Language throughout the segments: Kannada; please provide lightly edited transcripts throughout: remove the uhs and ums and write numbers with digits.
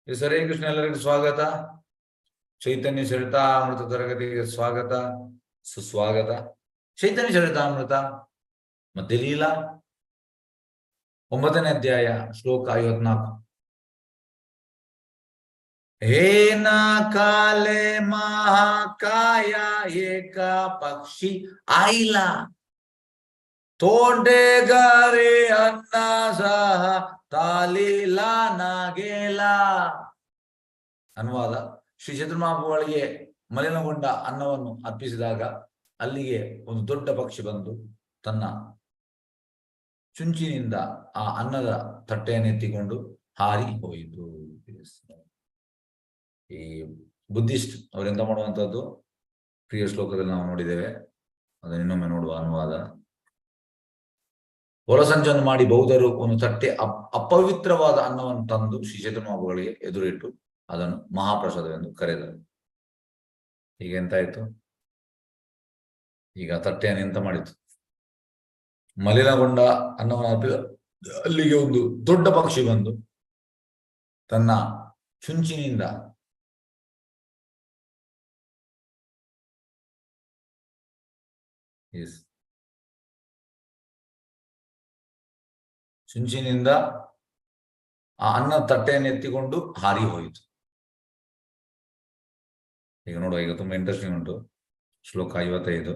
ಹರೇ ಕೃಷ್ಣ. ಎಲ್ಲರಿಗೂ ಸ್ವಾಗತ. ಚೈತನ್ಯ ಚರಿತಾಮೃತ ತರಗತಿಗೆ ಸ್ವಾಗತ, ಸುಸ್ವಾಗತ. ಚೈತನ್ಯ ಚರಿತಾಮೃತ ಮಧ್ಯಲೀಲಾ 9ನೇ ಅಧ್ಯಾಯ ಶ್ಲೋಕ 54. ಹೇನ ಕಾಲೆ ಮಹಾಕಾಯ ಏಕ ಪಕ್ಷಿ ಆಯಿಲ ತೋಡೆ ಗರಿ ಅನ್ನ ಸಹ ತಾಲೀಲ ನಾಗೇಲ. ಅನುವಾದ: ಶ್ರೀ ಚತುರ್ಮಹಾಪ್ರಭುಗಳಿಗೆ ಮಲಿನಗೊಂಡ ಅನ್ನವನ್ನು ಅರ್ಪಿಸಿದಾಗ ಅಲ್ಲಿಗೆ ಒಂದು ದೊಡ್ಡ ಪಕ್ಷಿ ಬಂದು ತನ್ನ ಚುಂಚಿನಿಂದ ಆ ಅನ್ನದ ತಟ್ಟೆಯನ್ನೆತ್ತಿಕೊಂಡು ಹಾರಿ ಹೋಯಿತು. ಈ ಬುದ್ಧಿಸ್ಟ್ ಅವರೆಂತ ಮಾಡುವಂಥದ್ದು ಪ್ರಿಯ ಶ್ಲೋಕದಲ್ಲಿ ನಾವು ನೋಡಿದ್ದೇವೆ. ಅದನ್ನು ಇನ್ನೊಮ್ಮೆ ನೋಡುವ. ಅನುವಾದ: ಹೊಲಸಂಚನ್ನು ಮಾಡಿ ಬೌದ್ಧರು ಒಂದು ತಟ್ಟೆ ಅಪವಿತ್ರವಾದ ಅನ್ನವನ್ನು ತಂದು ಶ್ರೀ ಚತುರ್ಮಹಾಪ್ರಭುಗಳಿಗೆ ಎದುರಿಟ್ಟು ಅದನ್ನು ಮಹಾಪ್ರಸಾದವೆಂದು ಕರೆದರು. ಈಗ ಎಂತಾಯ್ತು? ಈಗ ತಟ್ಟೆಯನ್ನು ಎಂತ ಮಾಡಿತು? ಮಲಿನಗೊಂಡ ಅನ್ನವನ್ನು ಅರ್ಪಿದ ಅಲ್ಲಿಗೆ ಒಂದು ದೊಡ್ಡ ಪಕ್ಷಿ ಬಂದು ತನ್ನ ಚುಂಚಿನಿಂದ ಆ ಅನ್ನ ತಟ್ಟೆಯನ್ನು ಎತ್ತಿಕೊಂಡು ಹಾರಿ ಹೋಯಿತು. ಈಗ ನೋಡುವ, ಈಗ ತುಂಬಾ ಇಂಟ್ರೆಸ್ಟಿಂಗ್ ಉಂಟು. ಶ್ಲೋಕ 55.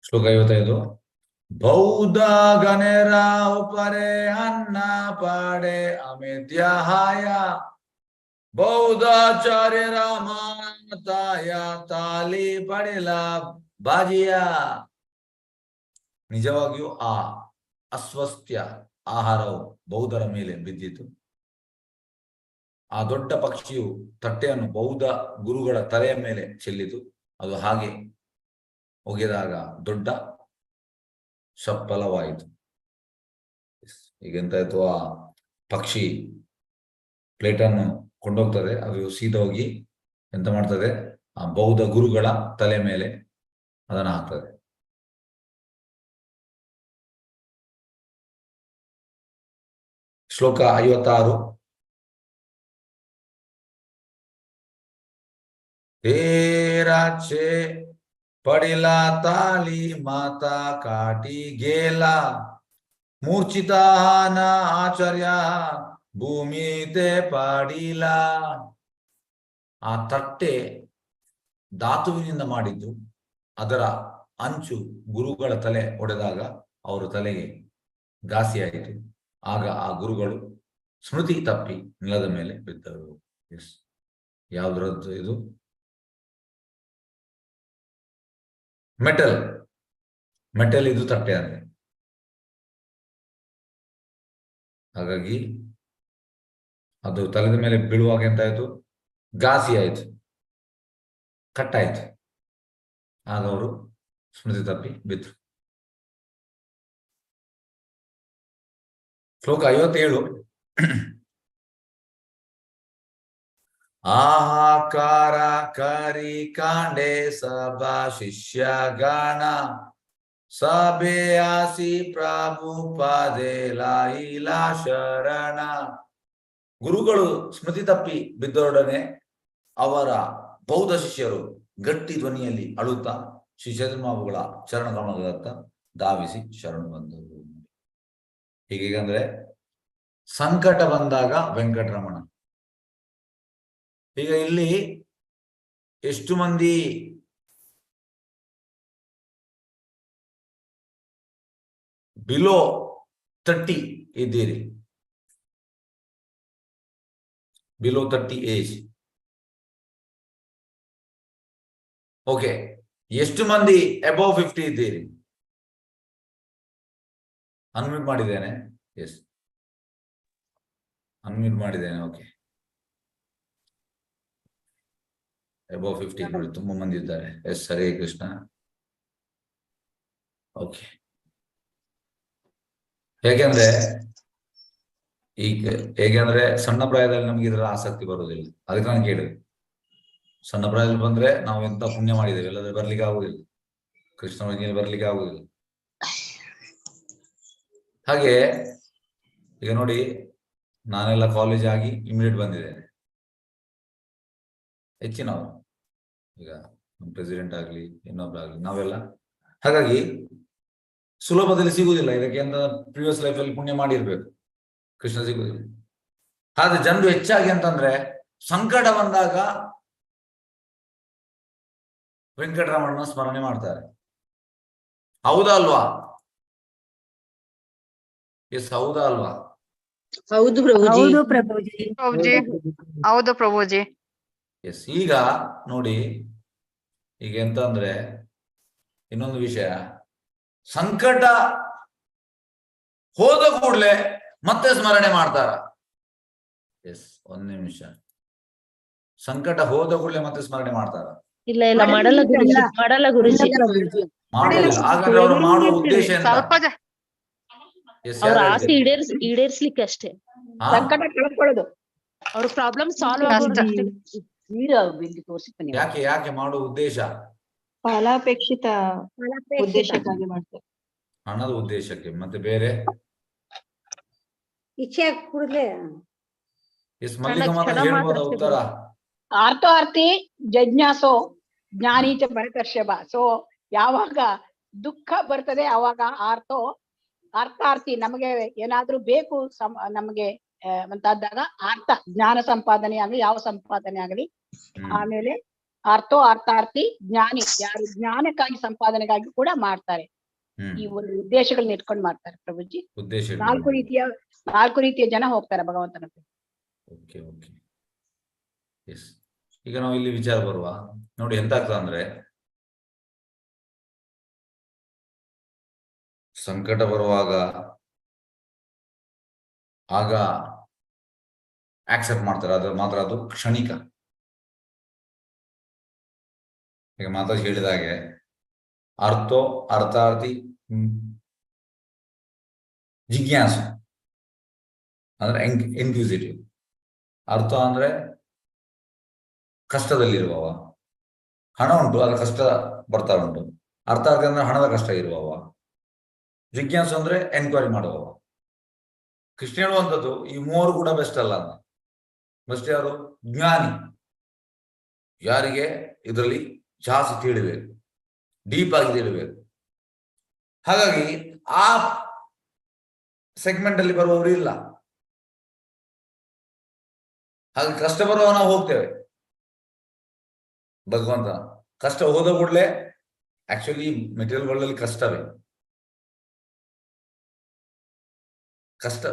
ಶ್ಲೋಕ 55. ಬೌದ್ಧ ಗಣರ ಉಪರೆ ಅನ್ನ ಪಾಡೆ ಅಮಿತ್ಯಾಹಾಯ ಬೌದ್ಧಾಚಾರ್ಯರ ಮಾತಾಯ ತಾಲಿ ಪಡೆಲ ಬಾಜಿಯ. ನಿಜವಾಗಿಯೂ ಆ ಅಸ್ವಸ್ಥ್ಯ ಆಹಾರವು ಬೌದ್ಧರ ಮೇಲೆ ಬಿದ್ದಿತು. ಆ ದೊಡ್ಡ ಪಕ್ಷಿಯು ತಟ್ಟೆಯನ್ನು ಬೌದ್ಧ ಗುರುಗಳ ತಲೆಯ ಮೇಲೆ ಚೆಲ್ಲಿತು. ಅದು ಹಾಗೆ ಒಗೆದಾಗ ದೊಡ್ಡ ಸಫಲವಾಯಿತು. ಈಗೆಂತಾಯ್ತು? ಆ ಪಕ್ಷಿ ಪ್ಲೇಟನ್ನು ಕೊಂಡೋಗ್ತದೆ. ಅದು ಸೀದಾ ಹೋಗಿ ಎಂತ ಮಾಡ್ತದೆ? ಆ ಬೌದ್ಧ ಗುರುಗಳ ತಲೆ ಮೇಲೆ ಅದನ್ನು ಹಾಕ್ತದೆ. ಶ್ಲೋಕ 56. ತೇರಾಚೆ ಪಡಿಲ ತಾಲಿ ಮಾತಾ ಕಾಟಿ ಗೇಲ ಮೂರ್ಛಿತಾನ ಆಚಾರ್ಯ ಭೂಮಿತೆ ಪಾಡಿಲ. ಆ ತಟ್ಟೆ ಧಾತುವಿನಿಂದ ಮಾಡಿದ್ದು. ಅದರ ಅಂಚು ಗುರುಗಳ ತಲೆ ಒಡೆದಾಗ ಅವರ ತಲೆಗೆ ಘಾಸಿಯಾಯಿತು. ಆಗ ಆ ಗುರುಗಳು ಸ್ಮೃತಿ ತಪ್ಪಿ ನೆಲದ ಮೇಲೆ ಬಿದ್ದರು. ಯಾವುದ್ರದ್ದು ಇದು? ಮೆಟಲ್ ಇದು ತಟ್ಟೆ ಅಂದ್ರೆ. ಹಾಗಾಗಿ ಅದು ತಲೆದ ಮೇಲೆ ಬೀಳುವಾಗ ಎಂತಾಯ್ತು? ಘಾಸಿ ಆಯ್ತು, ಕಟ್ಟಾಯ್ತು. ಆಗ ಅವರು ಸ್ಮೃತಿ ತಪ್ಪಿ ಬಿದ್ರು. ಶ್ಲೋಕ 57. ಆಹಾಕಾರ ಕರಿ ಕಾಂಡೆ ಸಭಾ ಶಿಷ್ಯ ಗಣ ಸಭೆ ಆಸಿ ಪ್ರಭು ಪದೇ ಲಾಯಿಲಾ ಶರಣ. ಗುರುಗಳು ಸ್ಮೃತಿ ತಪ್ಪಿ ಬಿದ್ದೊಡನೆ ಅವರ ಬೌದ್ಧ ಶಿಷ್ಯರು ಗಟ್ಟಿ ಧ್ವನಿಯಲ್ಲಿ ಅಳುತ್ತಾ ಶ್ರೀ ಚತುರ್ಮಹಾಪ್ರಭುಗಳ ಚರಣ ಕಮಲದತ್ತ ಧಾವಿಸಿ ಶರಣು ಬಂದರು. ಹೀಗಂದ್ರೆ ಸಂಕಟ ಬಂದಾಗ ವೆಂಕಟರಮಣ. ಈಗ ಇಲ್ಲಿ ಎಷ್ಟು ಮಂದಿ ಬಿಲೋ 30 ಇದ್ದೀರಿ? Below 30 age. ಓಕೆ. ಎಷ್ಟು ಮಂದಿ ಅಬೌವ್ 50 ಇದ್ದೀರಿ? ಅನ್ಮ್ಯೂಟ್ ಮಾಡಿದ್ದೇನೆ. ಎಸ್, ಅನ್ಮ್ಯೂಟ್ ಮಾಡಿದ್ದೇನೆ. ಓಕೆ. ಅಬೌವ್ 50 ನೋಡಿ, ತುಂಬಾ ಮಂದಿ ಇದ್ದಾರೆ. ಎಸ್, ಹರೇ ಕೃಷ್ಣ. ಓಕೆ. ಹೇಗೆಂದ್ರೆ ಸಣ್ಣ ಪ್ರಾಯದಲ್ಲಿ ನಮ್ಗೆ ಇದರ ಆಸಕ್ತಿ ಬರುವುದಿಲ್ಲ. ಅದಕ್ಕೆ ನಾನು ಕೇಳಿದೆ, ಸಣ್ಣ ಪ್ರಾಯದಲ್ಲಿ ಬಂದ್ರೆ ನಾವು ಎಂತ ಪುಣ್ಯ ಮಾಡಿದ್ದೇವೆ, ಎಲ್ಲಾದ್ರೂ ಬರ್ಲಿಕ್ಕೆ ಆಗುದಿಲ್ಲ. ಕೃಷ್ಣ ಬರ್ಲಿಕ್ಕೆ ಆಗುದಿಲ್ಲ. ಹಾಗೆ ಈಗ ನೋಡಿ, ನಾನೆಲ್ಲ ಕಾಲೇಜ್ ಆಗಿ ಇಮಿಡಿಯೇಟ್ ಬಂದಿದ್ದೇನೆ. ಹೆಚ್ಚಿನವರು ಈಗ ಪ್ರೆಸಿಡೆಂಟ್ ಆಗಲಿ ಇನ್ನೊಬ್ಬರಾಗಲಿ ನಾವೆಲ್ಲ, ಹಾಗಾಗಿ ಸುಲಭದಲ್ಲಿ ಸಿಗುವುದಿಲ್ಲ. ಇದಕ್ಕೆ ಅಂತ ಪ್ರಿವಿಯಸ್ ಲೈಫಲ್ಲಿ ಪುಣ್ಯ ಮಾಡಿರ್ಬೇಕು, ಕೃಷ್ಣ ಸಿಗುವುದಿಲ್ಲ. ಆದ್ರೆ ಜನರು ಹೆಚ್ಚಾಗಿ ಅಂತಂದ್ರೆ ಸಂಕಟ ಬಂದಾಗ ವೆಂಕಟರಮಣನ ಸ್ಮರಣೆ ಮಾಡ್ತಾರೆ. ಹೌದಾ ಅಲ್ವಾ? ಎಸ್, ಹೌದಾ ಅಲ್ವಾ? ಹೌದು ಪ್ರಭುಜಿ. ಹೌದು ಪ್ರಭುಜಿ. ಹೌದು ಪ್ರಭುಜಿ. ಎಸ್. ಈಗ ನೋಡಿ, ಈಗ ಎಂತ ಅಂದ್ರೆ ಇನ್ನೊಂದು ವಿಷಯ, ಸಂಕಟ ಹೋದ ಕೂಡಲೇ ಮತ್ತೆ ಸ್ಮರಣೆ ಮಾಡ್ತಾರ. ಎಸ್, ಒಂದ್ ನಿಮಿಷ. ಸಂಕಟ ಹೋದ ಕೂಡಲೇ ಮತ್ತೆ ಸ್ಮರಣೆ ಮಾಡ್ತಾರ? ಇಲ್ಲ ಇಲ್ಲ, ಮಾಡಲ್ಲ ಗುರುಜಿ, ಮಾಡಲ್ಲ ಗುರುಜಿ. ಮಾಡುವುದಿಲ್ಲ. ಹಾಗಾದ್ರೆ ಅವರು ಮಾಡುವ ಉದ್ದೇಶ ಎಂತ? ಎಸ್, ಅವ್ರ ಯಾರು ಆಸೆ ಹೇಳ್ತೀರಿ? ಈಡೇರ್ಸ್ಲಿಕ್ಕೆ ಅಷ್ಟೇ. ಹಾ? ಸಂಕಟ ಕಳ್ಕೊಳ್ಳೋದು. ಅವ್ರ ಪ್ರಾಬ್ಲಮ್ ಸಾಲ್ವ್ ಆಗೋದು ಅಷ್ಟೇ. ಯಾಕೆ ಯಾಕೆ ಮಾಡುವ ಉದ್ದೇಶ? ಫಲಾಪೇಕ್ಷಿತ ಉದ್ದೇಶಕ್ಕಾಗಿ ಮಾಡ್ತಾರೆ. ಹಣದ ಉದ್ದೇಶಕ್ಕೆ. ಮತ್ತೆ ಬೇರೆ? ಇಚ್ಛೆ ಕೂಡಲೇ ಎಸ್, ಮಲ್ಲಿಕ ಮಾತ್ರ ಹೇಳ್ಬೋದ ಉತ್ತರ? ಆರ್ಥಾರ್ಥಿ ಜಜ್ಞಾಸೋ ಜ್ಞಾನೀಚ ಭರತರ್ಷಭ. ಸೊ ಯಾವಾಗ ದುಃಖ ಬರ್ತದೆ ಅವಾಗ ಅರ್ಥಾರ್ಥಿ ನಮಗೆ ಏನಾದ್ರೂ ಬೇಕು ನಮಗೆ ಅಂತಾದಾಗ ಅರ್ಥ, ಜ್ಞಾನ ಸಂಪಾದನೆ ಆಗಲಿ ಯಾವ ಸಂಪಾದನೆ ಆಗಲಿ. ಆಮೇಲೆ ಅರ್ಥಾರ್ಥಿ ಜ್ಞಾನಿ, ಯಾರು ಜ್ಞಾನಕ್ಕಾಗಿ ಸಂಪಾದನೆಗಾಗಿ ಕೂಡ ಮಾಡ್ತಾರೆ. ಈ ಒಂದು ಉದ್ದೇಶಗಳನ್ನ ಇಟ್ಕೊಂಡು ಮಾಡ್ತಾರೆ ಪ್ರಭುಜಿ. ಉದ್ದೇಶ. ನಾಲ್ಕು ರೀತಿಯ ಜನ ಹೋಗ್ತಾರೆ ಭಗವಂತನ. Okay okay. ಎಸ್. ಈಗ ನಾವು ಇಲ್ಲಿ ವಿಚಾರ ಬರುವ ನೋಡಿ, ಎಂತ ಆಗ್ತದೆ ಅಂದ್ರೆ, ಸಂಕಟ ಬರುವಾಗ ಆಗ ಆಕ್ಸೆಪ್ಟ್ ಮಾಡ್ತಾರೆ. ಅದು ಮಾತ್ರ ಅದು ಕ್ಷಣಿಕ. ಈಗ ಮಾತಾಜಿ ಹೇಳಿದ ಹಾಗೆ ಅರ್ಥಾರ್ಥಿ ಜಿಜ್ಞಾಸು ಅಂದ್ರೆ ಇನ್ಕ್ವಿಸಿಟಿವ್. ಅರ್ಥ ಅಂದ್ರೆ ಕಷ್ಟದಲ್ಲಿರುವವ, ಹಣ ಉಂಟು ಅದರ ಕಷ್ಟ ಬರ್ತಾ ಉಂಟು. ಅರ್ಥಾರ್ಥಿ ಅಂದ್ರೆ ಹಣದ ಕಷ್ಟ ಇರುವವ. ಜಿಜ್ಞಾಸು ಅಂದ್ರೆ ಎನ್ಕ್ವೈರಿ ಮಾಡುವವ. ಕೃಷ್ಣ ಹೇಳುವಂಥದ್ದು ಈ ಮೂವರು ಕೂಡ ಬೆಸ್ಟ್ ಅಲ್ಲ ಅಂತ. ಬೆಸ್ಟ್ ಯಾರು? ಜ್ಞಾನಿ, ಯಾರಿಗೆ ಇದರಲ್ಲಿ ಜಾಸ್ತಿ ತಿಳಿಬೇಕು, ಡೀಪ್ ಆಗಿ ತಿಳಿಬೇಕು. ಹಾಗಾಗಿ ಆ ಸೆಗ್ಮೆಂಟ್ ಅಲ್ಲಿ ಬರುವವರು ಇಲ್ಲ. ಹಾಗೆ ಕಷ್ಟ ಬರುವಾಗ ನಾವು ಹೋಗ್ತೇವೆ ಭಗವಂತ. ಕಷ್ಟ ಹೋದ ಕೂಡಲೇ ಆಕ್ಚುಲಿ ಮೆಟೀರಿಯಲ್ ವರ್ಲ್ಡ್ ಅಲ್ಲಿ ಕಷ್ಟವೇ ಕಷ್ಟ.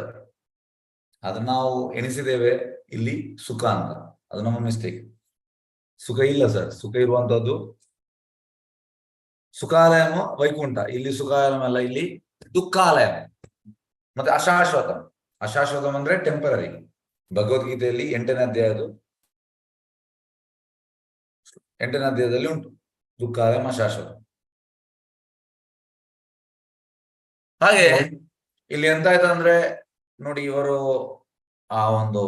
ಅದನ್ನ ನಾವು ಎಣಿಸಿದ್ದೇವೆ ಇಲ್ಲಿ ಸುಖ ಅಂತ. ಅದು ನಮ್ಮ ಮಿಸ್ಟೇಕ್. ಸುಖ ಇಲ್ಲ ಸರ್. ಸುಖ ಇರುವಂತದ್ದು ಸುಖಾಲಯಂ ವೈಕುಂಠ. ಇಲ್ಲಿ ಸುಖಾಲಯಂ ಅಲ್ಲ, ಇಲ್ಲಿ ದುಃಖಾಲಯ. ಮತ್ತೆ ಅಶಾಶ್ವತಂ. ಅಶಾಶ್ವತಂ ಅಂದ್ರೆ ಟೆಂಪರರಿ. ಭಗವದ್ಗೀತೆಯಲ್ಲಿ 8ನೇ ಅಧ್ಯಾಯದಲ್ಲಿ ಉಂಟು ದುಃಖಾಲಯಂ ಅಶಾಶ್ವತ. ಹಾಗೆ ಇಲ್ಲಿ ಎಂತ ಆಯ್ತಂದ್ರೆ ನೋಡಿ, ಇವರು ಆ ಒಂದು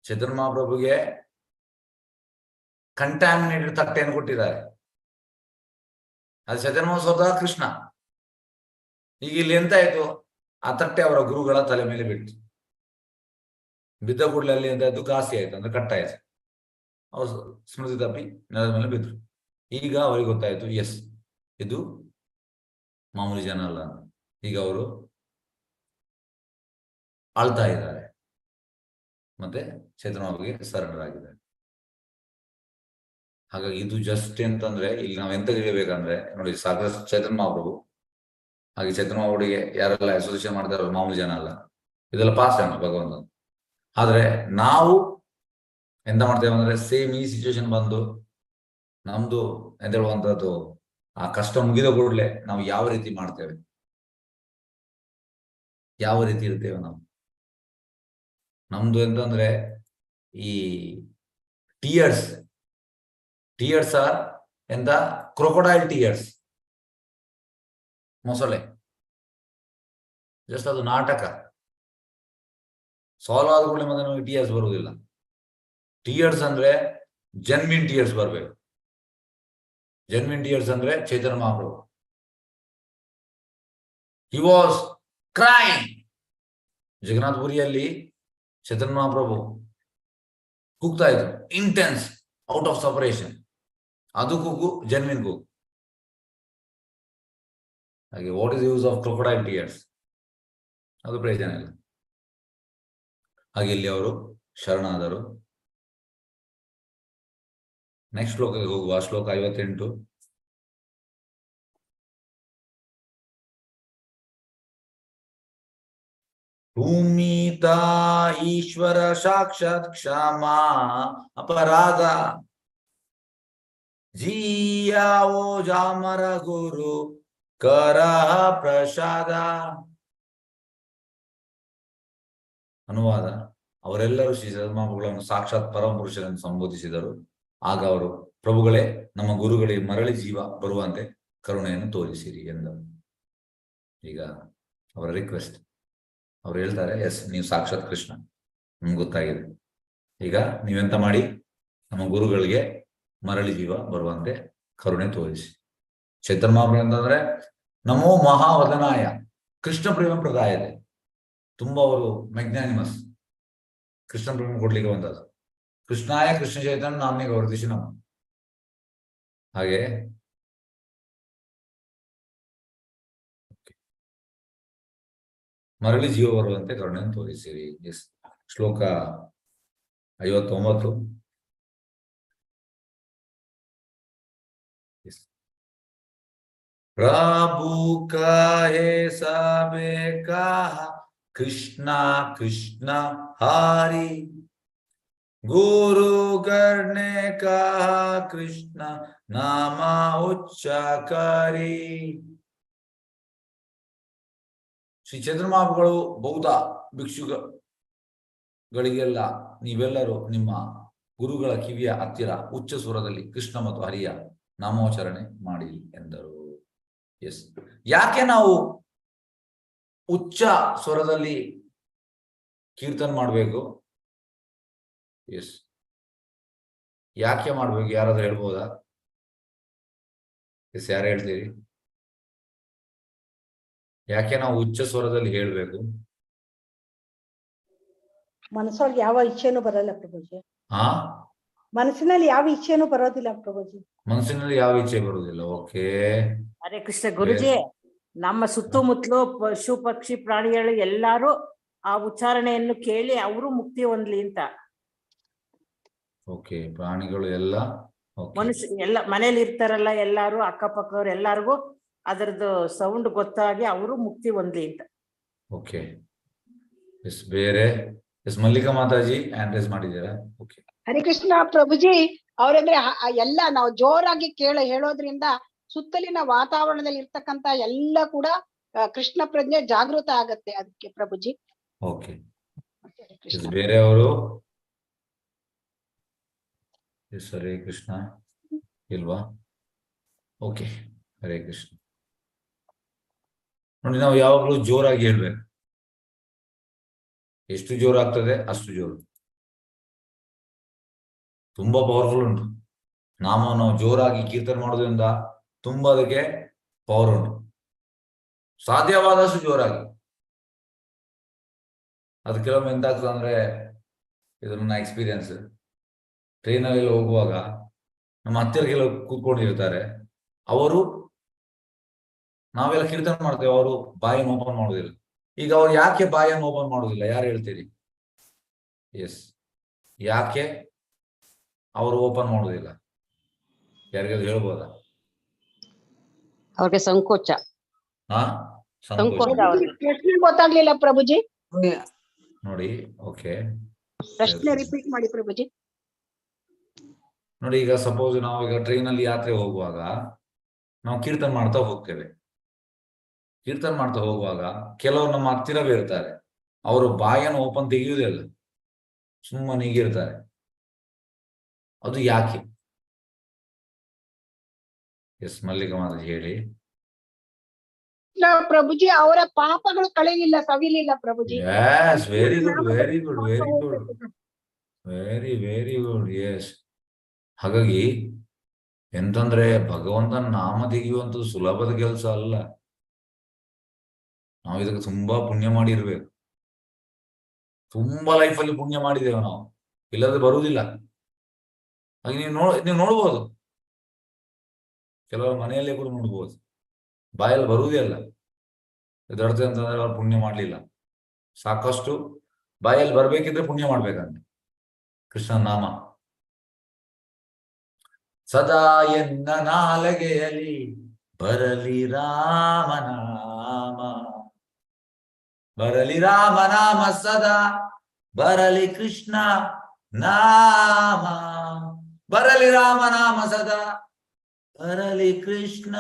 ಚೈತನ್ಯ ಮಹಾಪ್ರಭುಗೆ ಕಂಟ್ಯಾಮಿನೇಟೆಡ್ ತಟ್ಟೆಯನ್ನು ಕೊಟ್ಟಿದ್ದಾರೆ. ಅದು ಚೈತನ್ಯ ಮಹೋತ್ಸವದ ಕೃಷ್ಣ. ಈಗ ಇಲ್ಲಿ ಎಂತ ಆಯ್ತು, ಆ ತಟ್ಟೆ ಅವರ ಗುರುಗಳ ತಲೆ ಮೇಲೆ ಬಿಟ್ಟು ಬಿದ್ದ ಕೂಡಲೇ ಅಲ್ಲಿ ಎಂತಾಯ್ತು, ಘಾಸಿ ಆಯ್ತು, ಅಂದ್ರೆ ಕಟ್ಟಾಯ್ತು. ಅವರು ಸ್ಮೃತಿ ತಪ್ಪಿ ನೆಲದ ಮೇಲೆ ಬಿದ್ರು. ಈಗ ಅವರಿಗೆ ಗೊತ್ತಾಯ್ತು, ಎಸ್ ಇದು ಮಾಮೂಲಿ ಜನ ಅಲ್ಲ. ಈಗ ಅವರು ಆಳ್ತಾ ಇದ್ದಾರೆ, ಮತ್ತೆ ಚೈತನ್ಯಗೆ ಸರೆಂಡರ್ ಆಗಿದ್ದಾರೆ. ಹಾಗಾಗಿ ಇದು ಜಸ್ಟ್ ಅಂತಂದ್ರೆ ಇಲ್ಲಿ ನಾವ್ ಎಂತ ತಿಳಿಬೇಕಂದ್ರೆ ನೋಡಿ, ಸಾಗರ ಚೈತನ್ಯ ಮಹಾಪ್ರಭು ಹಾಗೆ ಚೈತನ್ಯ ಮಹಾಪ್ರಭುಗೆ ಯಾರೆಲ್ಲ ಅಸೋಸಿಯೇಷನ್ ಮಾಡ್ತಾರೋ ಮಾಮೂಲಿ ಜನ ಅಲ್ಲ. ಇದೆಲ್ಲ ಪಾಸ್ ಜನ ಭಗವಂತ. ಆದ್ರೆ ನಾವು ಎಂತ ಮಾಡ್ತೇವೆ ಅಂದ್ರೆ, ಸೇಮ್ ಈ ಸಿಚುವೇಶನ್ ಬಂದು ನಮ್ದು ಎಂತ ಹೇಳುವಂತದ್ದು, ಆ ಕಷ್ಟ ಮುಗಿದ ಕೂಡಲೇ ನಾವು ಯಾವ ರೀತಿ ಮಾಡ್ತೇವೆ, ಯಾವ ರೀತಿ ಇರ್ತೇವೆ ನಾವು. ನಮ್ದು ಎಂತಂದ್ರೆ ಈ ಟಿಯರ್ಸ್ ಆರ್ ಎಂತ ಕ್ರೊಕೊಡೈಲ್ ಟಿಯರ್ಸ್, ಮೊಸಳೆ. ಜಸ್ಟ್ ಅದು ನಾಟಕ. ಸಾಲ್ವ್ ಆದ ಕೂಡಲೇ ಮತ್ತೆ ನಮಗೆ ಟಿಯರ್ಸ್ ಬರುವುದಿಲ್ಲ. ಟಿಯರ್ಸ್ ಅಂದ್ರೆ ಜೆನ್ವಿನ್ ಟಿಯರ್ಸ್ ಬರ್ಬೇಕು. ಜೆನ್ವಿನ್ ಟಿಯರ್ಸ್ ಅಂದ್ರೆ ಚೈತನ್ಯ ಮಹಾಪ್ರಭು. He was crying. ಜಗನ್ನಾಥಪುರಿಯಲ್ಲಿ ಚೈತನ್ಯ ಮಹಾಪ್ರಭು ಕೂಗ್ತಾ ಇದ್ರು, ಇಂಟೆನ್ಸ್, ಔಟ್ ಆಫ್ ಸಪರೇಷನ್. ಅದು ಕೂಗು, ಜನ್ವಿನ್ ಕೂಗು. ಹಾಗೆ what is use of crocodile tears? ಅದು ಪ್ರಯೋಜನ ಇಲ್ಲ. ಹಾಗೆ ಇಲ್ಲಿ ಅವರು ಶರಣಾದರು. ನೆಕ್ಸ್ಟ್ ಶ್ಲೋಕಕ್ಕೆ ಹೋಗುವ. ಶ್ಲೋಕ 58. ಭೂಮಿತಾ ಈಶ್ವರ ಸಾಕ್ಷಾತ್ ಕ್ಷಮಾ ಅಪರಾಧ ಜಿಯಾವೋ ಜಾಮರ ಗುರು ಕರ ಪ್ರಸಾದ. ಅನುವಾದ: ಅವರೆಲ್ಲರೂ ಶ್ರೀ ಸದ್ಮಹಾಪ್ರಭುಗಳನ್ನು ಸಾಕ್ಷಾತ್ ಪರಮ ಪುರುಷರನ್ನು ಸಂಬೋಧಿಸಿದರು. ಆಗ ಅವರು, ಪ್ರಭುಗಳೇ, ನಮ್ಮ ಗುರುಗಳಿಗೆ ಮರಳಿ ಜೀವ ಬರುವಂತೆ ಕರುಣೆಯನ್ನು ತೋರಿಸಿರಿ ಎಂದರು. ಈಗ ಅವರ ರಿಕ್ವೆಸ್ಟ್, ಅವ್ರು ಹೇಳ್ತಾರೆ, ಎಸ್, ನೀವು ಸಾಕ್ಷಾತ್ ಕೃಷ್ಣ, ನಮ್ಗೆ ಗೊತ್ತಾಗಿದೆ. ಈಗ ನೀವೆಂತ ಮಾಡಿ ನಮ್ಮ ಗುರುಗಳಿಗೆ ಮರಳಿ ಜೀವ ಬರುವಂತೆ ಕರುಣೆ ತೋರಿಸಿ. ಚೈತನ್ಯ ಮಹಾಪ್ರಭು ಅಂತಂದ್ರೆ ನಮೋ ಮಹಾವದನಾಯ ಕೃಷ್ಣ ಪ್ರೇಮ ಪ್ರದಾಯತೆ. ತುಂಬಾ ಅವರು ಮ್ಯಾಗ್ನಾನಿಮಸ್, ಕೃಷ್ಣ ಪ್ರೇಮ ಕೊಡ್ಲಿಕ್ಕೆ ಬಂದದ್ದು. ಕೃಷ್ಣಾಯ ಕೃಷ್ಣ ಚೈತನ್ಯ ನಾಮ್ನಿಗೆ ವರ್ಧಿಸಿ ನಮ್ಮ. ಹಾಗೆ ಮರಳಿ ಜೀವ ಬರುವಂತೆ ಕರುಣೆಯನ್ನು ತೋರಿಸಿರಿ. ಎಸ್, ಶ್ಲೋಕ 59. ಪ್ರಭು ಕಹೆ ಸಬೆ ಕಹ ಕೃಷ್ಣ ಕೃಷ್ಣ ಹರಿ, ಗುರು ಕರ್ಣೆ ಕಹ ಕೃಷ್ಣ ನಾಮ ಉಚ್ಚ ಕರಿ. ಶ್ರೀ ಚೈತನ್ಯ ಮಹಾಪ್ರಭುಗಳು ಬೌದ್ಧ ಭಿಕ್ಷುಗಳಿಗೆಲ್ಲ, ನೀವೆಲ್ಲರೂ ನಿಮ್ಮ ಗುರುಗಳ ಕಿವಿಯ ಹತ್ತಿರ ಉಚ್ಚ ಸ್ವರದಲ್ಲಿ ಕೃಷ್ಣ ಮತ್ತು ಹರಿಯ ನಾಮೋಚರಣೆ ಮಾಡಿ ಎಂದರು. ಎಸ್, ಯಾಕೆ ನಾವು ಉಚ್ಚ ಸ್ವರದಲ್ಲಿ ಕೀರ್ತನೆ ಮಾಡಬೇಕು? ಎಸ್, ಯಾಕೆ ಮಾಡ್ಬೇಕು? ಯಾರಾದ್ರೂ ಹೇಳ್ಬೋದಾ? ಎಸ್, ಯಾರು ಹೇಳ್ತೀರಿ? ಯಾಕೆ ನಾವು ಉಚ್ಚ ಸ್ವರದಲ್ಲಿ ಹೇಳ್ಬೇಕು? ಮನಸ್ಸೊಳಗೆ ಯಾವ ಇಚ್ಛೆನೂ ಬರಲ್ಲ ಪ್ರಭುಜಿ. ಮನಸ್ಸಿನಲ್ಲಿ ಯಾವ ಇಚ್ಛೆನೂ ಬರೋದಿಲ್ಲ ಪ್ರಭುಜಿ. ಮನಸ್ಸಿನಲ್ಲಿ ಯಾವ ಇಚ್ಛೆ ಬರುವುದಿಲ್ಲ. ಓಕೆ, ಹರೇ ಕೃಷ್ಣ ಗುರುಜಿ. ನಮ್ಮ ಸುತ್ತಮುತ್ತಲು ಪಶು ಪಕ್ಷಿ ಪ್ರಾಣಿಗಳು ಎಲ್ಲಾರು ಆ ಉಚ್ಚಾರಣೆಯನ್ನು ಕೇಳಿ ಅವರು ಮುಕ್ತಿ ಹೊಂದ್ಲಿ ಅಂತ. ಓಕೆ, ಪ್ರಾಣಿಗಳು ಎಲ್ಲ ಮನುಷ್ಯ ಎಲ್ಲ ಮನೇಲಿ ಇರ್ತಾರಲ್ಲ, ಎಲ್ಲಾರು ಅಕ್ಕಪಕ್ಕವ್ರು ಎಲ್ಲಾರ್ಗು ಅದರದ್ದು ಸೌಂಡ್ ಗೊತ್ತಾಗಿ ಅವರು ಮುಕ್ತಿ ಹೊಂದ್ಲಿ ಅಂತ. ಓಕೆ, ಎಸ್, ಬೇರೆ? Yes, Mallika Mataji hand raise ಮಾಡಿದ್ದೀರಾ? ಓಕೆ. ಹರೇ ಕೃಷ್ಣ ಪ್ರಭುಜಿ. ಅವ್ರಂದ್ರೆ ಎಲ್ಲ ನಾವು ಜೋರಾಗಿ ಹೇಳೋದ್ರಿಂದ ಸುತ್ತಲಿನ ವಾತಾವರಣದಲ್ಲಿ ಇರ್ತಕ್ಕಂತ ಎಲ್ಲ ಕೂಡ ಕೃಷ್ಣ ಪ್ರಜ್ಞೆ ಜಾಗೃತ ಆಗತ್ತೆ. ಅದಕ್ಕೆ ಪ್ರಭುಜಿ. ಓಕೆ, ಬೇರೆ ಅವರು? ಎಸ್, ಹರೇ ಕೃಷ್ಣ ಇಲ್ವಾ? ಓಕೆ, ಹರೇ ಕೃಷ್ಣ. ನೋಡಿ, ನಾವು ಯಾವಾಗಲೂ ಜೋರಾಗಿ ಹೇಳ್ಬೇಕು. ಎಷ್ಟು ಜೋರಾಗ್ತದೆ ಅಷ್ಟು ಜೋರು. ತುಂಬಾ ಪವರ್ಫುಲ್ ಉಂಟು. ನಾವು ಜೋರಾಗಿ ಕೀರ್ತನೆ ಮಾಡೋದ್ರಿಂದ ತುಂಬಾ ಅದಕ್ಕೆ ಪವರ್ ಉಂಟು. ಸಾಧ್ಯವಾದಷ್ಟು ಜೋರಾಗಿ. ಅದು ಕೆಲವೊಮ್ಮೆ ಎಂತಾಗ್ತದೆ ಅಂದ್ರೆ, ಇದು ನನ್ನ ಎಕ್ಸ್ಪೀರಿಯನ್ಸ್. ಟ್ರೈನಲ್ಲಿ ಹೋಗುವಾಗ ನಮ್ಮ ಹತ್ತಿರ ಕೆಲವು ಕೂತ್ಕೊಂಡಿರ್ತಾರೆ. ಅವರು, ನಾವೆಲ್ಲ ಕೀರ್ತನೆ ಮಾಡ್ತೇವೆ, ಅವರು ಬಾಯನ್ನು ಓಪನ್ ಮಾಡೋದಿಲ್ಲ. ಈಗ ಅವ್ರು ಯಾಕೆ ಬಾಯನ್ನು ಓಪನ್ ಮಾಡೋದಿಲ್ಲ? ಯಾರು ಹೇಳ್ತೀರಿ? ಎಸ್, ಯಾಕೆ ಅವರು ಓಪನ್ ಮಾಡೋದಿಲ್ಲ? ಯಾರಿಗಾದ್ರು ಹೇಳ್ಬೋದಾ? ಅವ್ರಿಗೆ ಸಂಕೋಚ. ಸಂಕೋಚ. ಪ್ರಶ್ನೆ ಗೊತ್ತಾಗ್ಲಿಲ್ಲ ಪ್ರಭುಜಿ. ನೋಡಿ, ಓಕೆ, ಪ್ರಶ್ನೆ ರಿಪೀಟ್ ಮಾಡಿ ಪ್ರಭುಜಿ. ನೋಡಿ, ಈಗ ಸಪೋಸ್ ನಾವು ಈಗ ಟ್ರೈನಲ್ಲಿ ಯಾತ್ರೆ ಹೋಗುವಾಗ ನಾವು ಕೀರ್ತನೆ ಮಾಡ್ತಾ ಹೋಗ್ತೇವೆ. ಕೀರ್ತನೆ ಮಾಡ್ತಾ ಹೋಗುವಾಗ ಕೆಲವರು ನಮ್ಮ ಹತ್ತಿರವೇ ಇರ್ತಾರೆ. ಅವರು ಬಾಯನ್ನು ಓಪನ್ ತೆಗೆಯುವುದಿಲ್ಲ, ಸುಮ್ಮನೆ ಹೀಗಿರ್ತಾರೆ. ಅದು ಯಾಕೆ? ಎಸ್, ಮಲ್ಲಿಕಾ ಮಾತಾಜಿ ಹೇಳಿ. ಪ್ರಭುಜಿ, ಅವರ ಪಾಪಗಳು ಕಳೆಯಿಲ್ಲ, ಸವಿಲಿಲ್ಲ ಪ್ರಭುಜಿ. Yes, very good, very good, very good, very very good. Yes, ಹಾಗಾಗಿ ಎಂತಂದ್ರೆ ಭಗವಂತನ ನಾಮ ತೆಗೆಯುವಂಥದ್ದು ಸುಲಭದ ಕೆಲಸ ಅಲ್ಲ. ನಾವು ಇದಕ್ಕೆ ತುಂಬಾ ಪುಣ್ಯ ಮಾಡಿರ್ಬೇಕು, ತುಂಬಾ ಲೈಫಲ್ಲಿ ಪುಣ್ಯ ಮಾಡಿದ್ದೇವೆ ನಾವು, ಇಲ್ಲದ್ರೆ ಬರುವುದಿಲ್ಲ. ಹಾಗೆ ನೀವು ನೋಡ್ಬೋದು, ಕೆಲವರು ಮನೆಯಲ್ಲೇ ಕೂಡ ನೋಡ್ಬೋದು, ಬಾಯಲ್ಲಿ ಬರುವುದೇ ಅಲ್ಲ. ಇದರ್ಥ ಅಂತಂದ್ರೆ ಅವ್ರು ಪುಣ್ಯ ಮಾಡ್ಲಿಲ್ಲ. ಸಾಕಷ್ಟು ಬಾಯಲ್ಲಿ ಬರ್ಬೇಕಿದ್ರೆ ಪುಣ್ಯ ಮಾಡ್ಬೇಕಂತೆ. ಕೃಷ್ಣನ ನಾಮ ಸದಾ ಎನ್ನ ನಾಲಗೆಯಲ್ಲಿ ಬರಲಿ ರಾಮನಾಮ, ಬರಲಿ ರಾಮನಾಮ ಸದಾ, ಬರಲಿ ಕೃಷ್ಣ ನಾಮ, ಬರಲಿ ರಾಮನಾಮ ಸದಾ, ಬರಲಿ ಕೃಷ್ಣ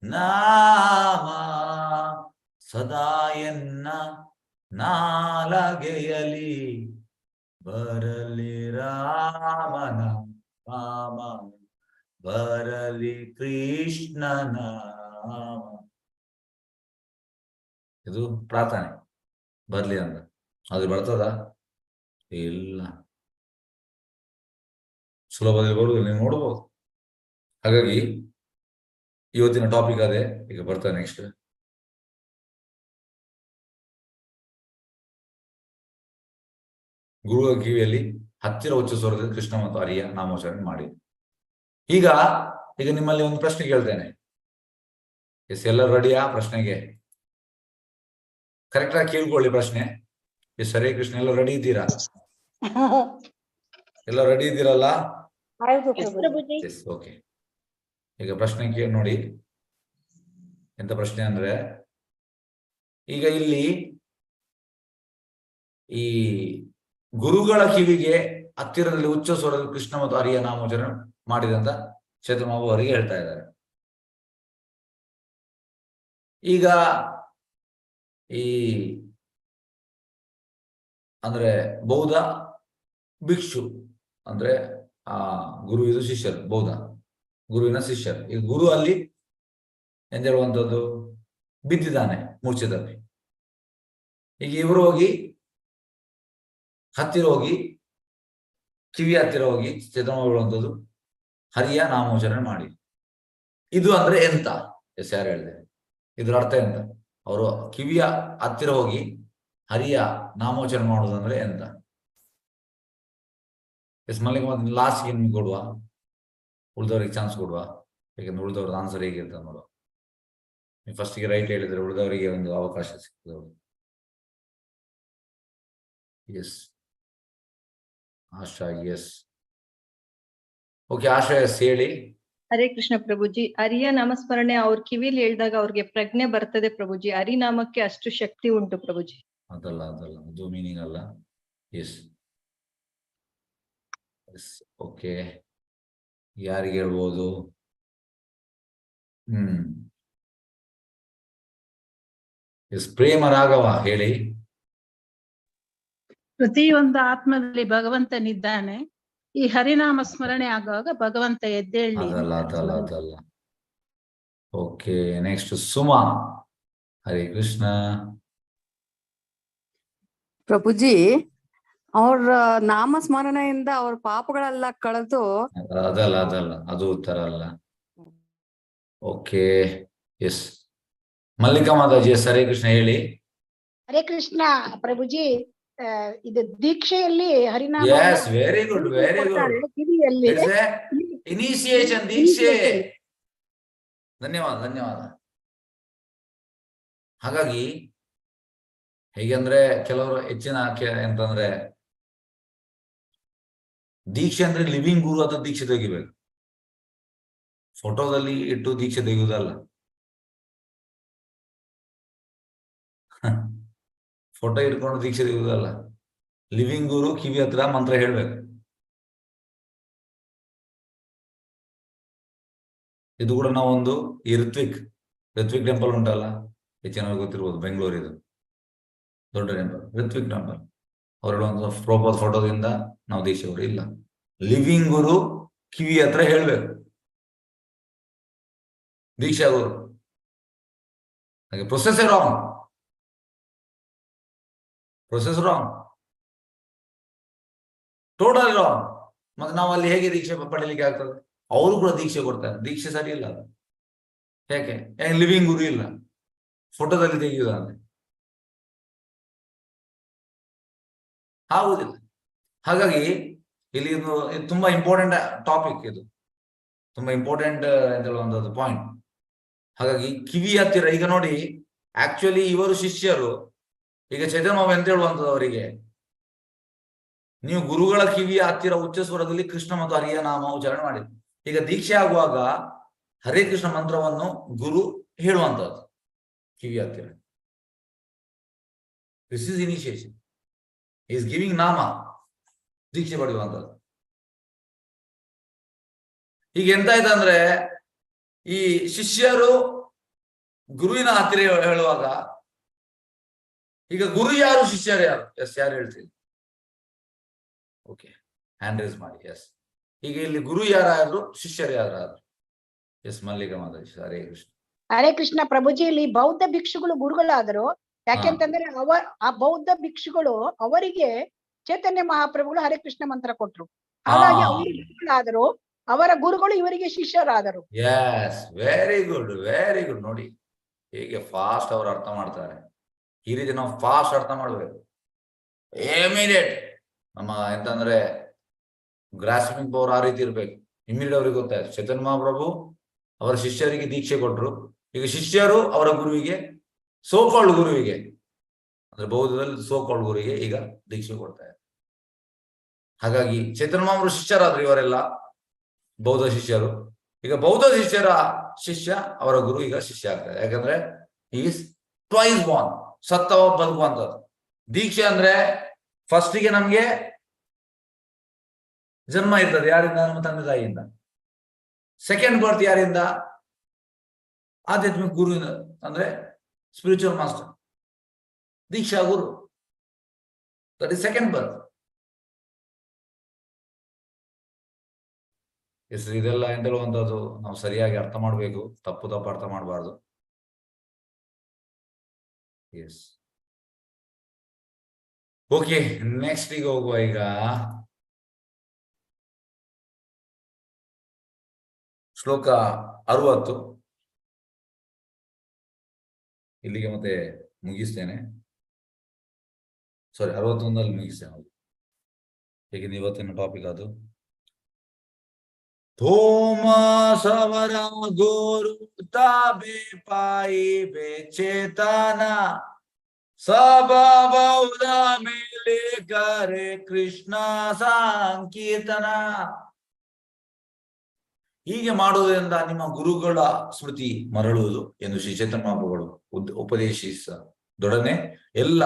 ನಾಮ, ಸದಾ ಎನ್ನ ನಾಲಗೆಯಲಿ ಬರಲಿ ರಾಮನ ನಾಮ, ಬರಲಿ ಕೃಷ್ಣನ ನಾಮ. ಇದು ಪ್ರಾರ್ಥನೆ ಬರ್ಲಿ ಅಂತ. ಅದು ಬರ್ತದ? ಇಲ್ಲ, ಸುಲಭದಲ್ಲಿ ಬರುವುದಿಲ್ಲ, ನೀವು ನೋಡ್ಬೋದು. ಹಾಗಾಗಿ ಇವತ್ತಿನ ಟಾಪಿಕ್ ಅದೇ. ಈಗ ಬರ್ತಾರೆ ನೆಕ್ಸ್ಟ್. ಗುರುಗಳ ಕಿವಿಯಲ್ಲಿ ಹತ್ತಿರ ಉಚ್ಚ ಸ್ವರದಲ್ಲಿ ಕೃಷ್ಣ ಮತ್ತು ಹರಿಯ ನಾಮೋಚ್ಚಾರಣೆ ಮಾಡಿ. ಈಗ ನಿಮ್ಮಲ್ಲಿ ಒಂದು ಪ್ರಶ್ನೆ ಕೇಳ್ತೇನೆ. ಎಸ್, ಎಲ್ಲರೂ ರೆಡಿಯಾ ಪ್ರಶ್ನೆಗೆ? ಕರೆಕ್ಟ್ ಆಗಿ ಕೇಳ್ಕೊಳ್ಳಿ ಪ್ರಶ್ನೆ. ಎಸ್, ಹರೇ ಕೃಷ್ಣ, ಎಲ್ಲ ರೆಡಿ ಇದ್ದೀರಾ? ಎಲ್ಲ ರೆಡಿ ಇದ್ದೀರಲ್ಲ? ಹೌದು ಎಸ್ ಪ್ರಭುಜಿ. ಪ್ರಭುಜಿ. Yes, okay. ಈಗ ಪ್ರಶ್ನೆ ಕೇಳಿ ನೋಡಿ. ಎಂತ ಪ್ರಶ್ನೆ ಅಂದ್ರೆ, ಈಗ ಇಲ್ಲಿ ಈ ಗುರುಗಳ ಕಿವಿಗೆ ಹತ್ತಿರದಲ್ಲಿ ಉಚ್ಚ ಸ್ವರದಲ್ಲಿ ಕೃಷ್ಣ ಮತ್ತು ಹರಿಯ ನಾಮೋಚ್ಚಾರಣೆ ಮಾಡಿದಂತ ಚೇತಮಾವು ಅವರಿಗೆ ಹೇಳ್ತಾ ಇದ್ದಾರೆ. ಈಗ ಈ ಅಂದ್ರೆ ಬೌದ್ಧ ಭಿಕ್ಷು ಅಂದ್ರೆ ಆ ಗುರುವಿನ ಶಿಷ್ಯರು, ಬೌದ್ಧ ಗುರುವಿನ ಶಿಷ್ಯರು. ಈ ಗುರು ಅಲ್ಲಿ ಎಂದಿರುವಂಥದ್ದು ಬಿದ್ದಿದ್ದಾನೆ ಮೂರ್ಛೆ ತಪ್ಪಿ. ಈಗ ಇವರು ಹೋಗಿ ಹತ್ತಿರ ಹೋಗಿ ಕಿವಿ ಹತ್ತಿರ ಹೋಗಿ ಚೇತನ ಹೇಳುವಂಥದ್ದು ಹರಿಯ ನಾಮೋಚ್ಚಾರಣೆ ಮಾಡಿ. ಇದು ಅಂದ್ರೆ ಎಂತ? ಎಸ್, ಯಾರು ಹೇಳಿದೆ? ಇದ್ರ ಅರ್ಥ ಎಂತ? ಅವರು ಕಿವಿಯ ಹತ್ತಿರ ಹೋಗಿ ಹರಿಯ ನಾಮೋಚ್ಚಾರಣೆ ಮಾಡುವುದಂದ್ರೆ ಎಂತ? ಎಸ್, ಮಲ್ಲಿಗೆ ಮತ್ತೆ ಲಾಸ್ಟ್ಗೆ ನಿಮ್ಗೆ ಕೊಡುವ, ಉಳಿದವ್ರಿಗೆ ಚಾನ್ಸ್ ಕೊಡುವ. ಯಾಕಂದ್ರೆ ಉಳಿದವ್ರದ್ದು ಆನ್ಸರ್ ಹೇಗಿರ್ತದೆ ನೋಡುವ. ನೀವು ಫಸ್ಟಿಗೆ ರೈಟ್ ಹೇಳಿದ್ರೆ ಉಳಿದವರಿಗೆ ಒಂದು ಅವಕಾಶ ಸಿಗ್ತದೆ. ಎಸ್, ಆಶಾ, ಎಸ್, ಓಕೆ. ಆಶಾ, ಎಸ್ ಹೇಳಿ. ಹರೇ ಕೃಷ್ಣ ಪ್ರಭುಜಿ. ಹರಿಯ ನಾಮಸ್ಮರಣೆ ಅವ್ರ ಕಿವಿಲಿ ಹೇಳಿದಾಗ ಅವ್ರಿಗೆ ಪ್ರಜ್ಞೆ ಬರ್ತದೆ ಪ್ರಭುಜಿ. ಹರಿನಾಮಕ್ಕೆ ಅಷ್ಟು ಶಕ್ತಿ ಉಂಟು ಪ್ರಭುಜಿ. ಅದಲ್ಲ, ಅದು ಮೀನಿಂಗ್ ಅಲ್ಲ. Yes, yes, okay. ಯಾರಿಗೆ ಹೇಳ್ಬೋದು? ಎಸ್, ಪ್ರೇಮ ರಾಘವ ಹೇಳಿ. ಪ್ರತಿಯೊಂದು ಆತ್ಮದಲ್ಲಿ ಭಗವಂತನಿದ್ದಾನೆ. ಈ ಹರಿನಾಮ ಸ್ಮರಣೆ ಆಗುವಾಗ ಭಗವಂತ ಎದ್ದೇಳಿ. ಅದಲ್ಲ. Okay, next Suma. ಹರೇ ಕೃಷ್ಣ ಪ್ರಭುಜಿ. ಅವ್ರ ನಾಮ ಸ್ಮರಣೆಯಿಂದ ಅವ್ರ ಪಾಪಗಳೆಲ್ಲ ಕಳೆದು. ಅದಲ್ಲ, ಅದು ಉತ್ತರ ಅಲ್ಲ. ಓಕೆ, ಎಸ್, ಮಲ್ಲಿಕಾ ಮಾತಾಜಿ. ಎಸ್, ಹರೇ ಕೃಷ್ಣ ಹೇಳಿ. ಹರೇ ಕೃಷ್ಣ ಪ್ರಭುಜಿ. ಇದು ದೀಕ್ಷೆಯಲ್ಲಿ ಹರಿನಾಮ ಎಸ್, ವೆರಿ ಗುಡ್. ಕಿವಿಯಲ್ಲಿ ಇನಿಷಿಯೇಷನ್ ದೀಕ್ಷೆ. ಧನ್ಯವಾದ. ಹಾಗಾಗಿ ಹೇಗೆಂದ್ರೆ ಕೆಲವರು ಹೆಚ್ಚಿನ ಎಂತಂದ್ರೆ ದೀಕ್ಷೆ ಅಂದ್ರೆ ಲಿವಿಂಗ್ ಗುರು ಅಥವಾ ದೀಕ್ಷೆ ತೆಗಿಬೇಕು. ಫೋಟೋದಲ್ಲಿ ಇಟ್ಟು ದೀಕ್ಷೆ ತೆಗೆಯುವುದಲ್ಲ. ಫೋಟೋ ಇಟ್ಕೊಂಡು ದೀಕ್ಷೆ ತೆಗೆಯುವುದಲ್ಲ. ಲಿವಿಂಗ್ ಗುರು ಕಿವಿ ಹತ್ರ ಮಂತ್ರ ಹೇಳ್ಬೇಕು. ಇದು ಕೂಡ ನಾವೊಂದು ಈ ಋತ್ವಿಕ್ ಟೆಂಪಲ್ ಉಂಟಲ್ಲ, ಹೆಚ್ಚಿನ ಗೊತ್ತಿರ್ಬೋದು, ಬೆಂಗಳೂರಿದು ದೊಡ್ಡ ಟೆಂಪಲ್, ಋತ್ವಿಕ್ ಟೆಂಪಲ್. ಅವರ ಒಂದು ಪ್ರೋಪೋಸ್ ಫೋಟೋದಿಂದ ನಾವು ದೀಕ್ಷೆ ಕೊಡಿ ಇಲ್ಲ. ಲಿವಿಂಗ್ ಗುರು ಕಿವಿ ಹತ್ರ ಹೇಳ್ಬೇಕು ದೀಕ್ಷಾ ಗುರು. ಹಾಗೆ ಪ್ರೊಸೆಸ್ ರಾಂಗ್, ಟೋಟಲ್ ರಾಂಗ್. ಮತ್ತೆ ನಾವು ಅಲ್ಲಿ ಹೇಗೆ ದೀಕ್ಷೆ ಪಡೀಲಿಕ್ಕೆ ಆಗ್ತದೆ? ಅವರು ಕೂಡ ದೀಕ್ಷೆ ಕೊಡ್ತಾರೆ, ದೀಕ್ಷೆ ಸರಿ ಇಲ್ಲ ಅದು. ಯಾಕೆ ಲಿವಿಂಗ್ ಗುರು ಇಲ್ಲ, ಫೋಟೋದಲ್ಲಿ ತೆಗೆಯುವುದಂತೆ. ಆಗುದಿಲ್ಲ. ಹಾಗಾಗಿ ಇಲ್ಲಿ ಇದು ತುಂಬಾ ಇಂಪಾರ್ಟೆಂಟ್ ಟಾಪಿಕ್, ಇದು ತುಂಬಾ ಇಂಪಾರ್ಟೆಂಟ್ ಅಂತ ಹೇಳುವಂತದ್ದು ಪಾಯಿಂಟ್. ಹಾಗಾಗಿ ಕಿವಿ ಹತ್ತಿರ ಈಗ ನೋಡಿ, ಆಕ್ಚುಲಿ ಇವರು ಶಿಷ್ಯರು, ಈಗ ಚೈತನ್ಯ ಮಹಾಪ್ರಭು ಎಂತ ಹೇಳುವಂಥದ್ದು ಅವರಿಗೆ, ನೀವು ಗುರುಗಳ ಕಿವಿಯ ಹತ್ತಿರ ಉಚ್ಚ ಸ್ವರದಲ್ಲಿ ಕೃಷ್ಣ ಮತ್ತು ಹರಿಯ ನಾಮ ಉಚ್ಚಾರಣೆ ಮಾಡಿ. ಈಗ ದೀಕ್ಷೆ ಆಗುವಾಗ ಹರೇ ಕೃಷ್ಣ ಮಂತ್ರವನ್ನು ಗುರು ಹೇಳುವಂತದ್ದು ಕಿವಿ ಹತ್ತಿರ. This is initiation, is giving ನಾಮ, ದೀಕ್ಷೆ ಪಡೆಯುವಂಥದ್ದು. ಈಗ ಎಂತ ಆಯ್ತಂದ್ರೆ, ಈ ಶಿಷ್ಯರು ಗುರುವಿನ ಹತ್ತಿರ ಹೇಳುವಾಗ, ಈಗ ಗುರು ಯಾರು, ಶಿಷ್ಯರು ಯಾರು? ಎಸ್, ಯಾರು ಹೇಳ್ತೀವಿ? ಓಕೆ, ಹ್ಯಾಂಡ್ ರೇಸ್ ಮಾಡಿ. ಎಸ್, ಈಗ ಇಲ್ಲಿ ಗುರು ಯಾರಾದ್ರು, ಶಿಷ್ಯರು ಯಾರಾದ್ರು? ಎಸ್, ಮಲ್ಲಿಕಾ ಮಾತಾಡಿ. ಹರೇ ಕೃಷ್ಣ. ಹರೇ ಕೃಷ್ಣ ಪ್ರಭುಜಿ. ಇಲ್ಲಿ ಬೌದ್ಧ ಭಿಕ್ಷುಗಳು ಗುರುಗಳಾದರು. ಯಾಕೆಂತಂದ್ರೆ ಆ ಬೌದ್ಧ ಭಿಕ್ಷುಗಳು ಅವರಿಗೆ ಚೈತನ್ಯ ಮಹಾಪ್ರಭುಗಳು ಹರೇ ಕೃಷ್ಣ ಮಂತ್ರ ಕೊಟ್ರು. ಹಾಗಾಗಿ ಅವರು ಗುರುಗಳಾದರು, ಅವರ ಗುರುಗಳು ಇವರಿಗೆ ಶಿಷ್ಯರಾದರು. Yes, very good, very good. ನೋಡಿ ಹೇಗೆ ಫಾಸ್ಟ್ ಅವರು ಅರ್ಥ ಮಾಡ್ತಾರೆ. ಈ ರೀತಿ ನಾವು ಫಾಸ್ಟ್ ಅರ್ಥ ಮಾಡ್ಬೇಕು. ಇಮಿಡಿಯೇಟ್ ನಮ್ಮ ಎಂತಂದ್ರೆ ಗ್ರಾಸ್ಪಿಂಗ್ ಪವರ್ ಆ ರೀತಿ ಇರ್ಬೇಕು. ಇಮಿಡಿಯೇಟ್ ಅವ್ರಿಗೆ ಗೊತ್ತಾಯ್ತು, ಚೈತನ್ಯ ಮಹಾಪ್ರಭು ಅವರ ಶಿಷ್ಯರಿಗೆ ದೀಕ್ಷೆ ಕೊಟ್ರು. ಈಗ ಶಿಷ್ಯರು ಅವರ ಗುರುವಿಗೆ, ಸೋಕಾಲ್ಡ್ ಗುರುವಿಗೆ, ಅಂದ್ರೆ ಬೌದ್ಧದಲ್ಲಿ ಸೋಕಾಲ್ಡ್ ಗುರುವಿಗೆ ಈಗ ದೀಕ್ಷೆ ಕೊಡ್ತಾರೆ. ಹಾಗಾಗಿ ಚೈತನ್ಯ ಮಹಾಪ್ರಭು ಶಿಷ್ಯರಾದ್ರು ಇವರೆಲ್ಲ ಬೌದ್ಧ ಶಿಷ್ಯರು. ಈಗ ಬೌದ್ಧ ಶಿಷ್ಯರ ಶಿಷ್ಯ ಅವರ ಗುರು ಈಗ ಶಿಷ್ಯ ಆಗ್ತಾರೆ. ಯಾಕಂದ್ರೆ ಈಸ್ ಟ್ವೈಸ್ ಬಾರ್ನ್, ಸತ್ತವ ಬದುಕುವಂಥದ್ದು. ದೀಕ್ಷೆ ಅಂದ್ರೆ ಫಸ್ಟಿಗೆ ನಮ್ಗೆ ಜನ್ಮ ಇರ್ತದೆ, ಯಾರಿಂದ? ನಮ್ಮ ತಂದೆ ತಾಯಿಯಿಂದ. ಸೆಕೆಂಡ್ ಬರ್ತ್ ಯಾರಿಂದ? ಆಧ್ಯಾತ್ಮಿಕ ಗುರುವಿನ, ಅಂದ್ರೆ ಸ್ಪಿರಿಚುವಲ್ ಮಾಸ್ಟರ್, ದೀಕ್ಷಾ ಗುರು. That is second birth. ಇದೆಲ್ಲ ಎಂತ ಹೇಳುವಂಥದ್ದು ನಾವು ಸರಿಯಾಗಿ ಅರ್ಥ ಮಾಡ್ಬೇಕು, ತಪ್ಪು ಅರ್ಥ ಮಾಡಬಾರ್ದು. ಎಸ್, ಓಕೆ, ನೆಕ್ಸ್ಟ್ ಈಗ ಹೋಗುವ. ಈಗ ಶ್ಲೋಕ 60 ಇಲ್ಲಿಗೆ ಮತ್ತೆ ಮುಗಿಸ್ತೇನೆ. ಸಾರಿ, 61 ಮುಗಿಸ್ತೇನೆ. ಹೇಗೆ ಇವತ್ತಿನ ಟಾಪಿಕ್ ಅದು. ಥೋಮಸವರ ಗೋರು ತಾಬೆ ಪಾಯಿ ಬೆಚೇತನ ಸಬೌದ ಮೇಲೆ ಕರೆ ಕೃಷ್ಣ ಸಂಕೀರ್ತನ. ಹೀಗೆ ಮಾಡುವುದರಿಂದ ನಿಮ್ಮ ಗುರುಗಳ ಸ್ಮೃತಿ ಮರಳುವುದು ಎಂದು ಶ್ರೀ ಚೈತನ್ಯ ಮಹಾಪ್ರಭುಗಳು ಉಪದೇಶಿಸದೊಡನೆ ಎಲ್ಲ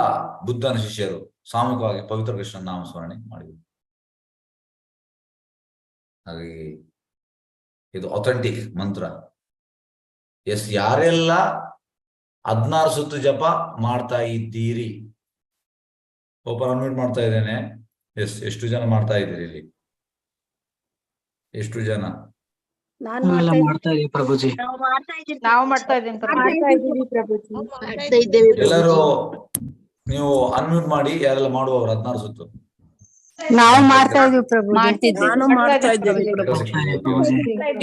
ಬುದ್ಧನ ಶಿಷ್ಯರು ಸಾಮೂಹಿಕವಾಗಿ ಪವಿತ್ರ ಕೃಷ್ಣ ನಾಮಸ್ಮರಣೆ ಮಾಡಿದರು. ಹಾಗಾಗಿ ಇದು ಅಥೆಂಟಿಕ್ ಮಂತ್ರ. ಎಸ್, ಯಾರೆಲ್ಲ 16 ಸುತ್ತು ಜಪ ಮಾಡ್ತಾ ಇದ್ದೀರಿ? ಓಪನ್ ಅನ್ಮ್ಯೂಟ್ ಮಾಡ್ತಾ ಇದ್ದೇನೆ. ಎಸ್, ಎಷ್ಟು ಜನ ಮಾಡ್ತಾ ಇದ್ದೀರಿ ಇಲ್ಲಿ? ಎಷ್ಟು ಜನ? ಮಾಡ್ತಾ ಇದೀವಿ ಪ್ರಭುಜಿ. ನಾವು ಮಾಡ್ತಾ ಇದ್ದೀವಿ ಎಲ್ಲರೂ ನೀವು ಅನ್ಮ್ಯೂಟ್ ಮಾಡಿ. ಯಾರೆಲ್ಲ ಮಾಡುವವರು 16 ಸುತ್ತು? ನಾವು ಮಾಡ್ತಾ ಇದೀವಿ ಪ್ರಭು. ನಾನು ಮಾಡ್ತಾ ಇದ್ದೀನಿ ಪ್ರಭುಜಿ.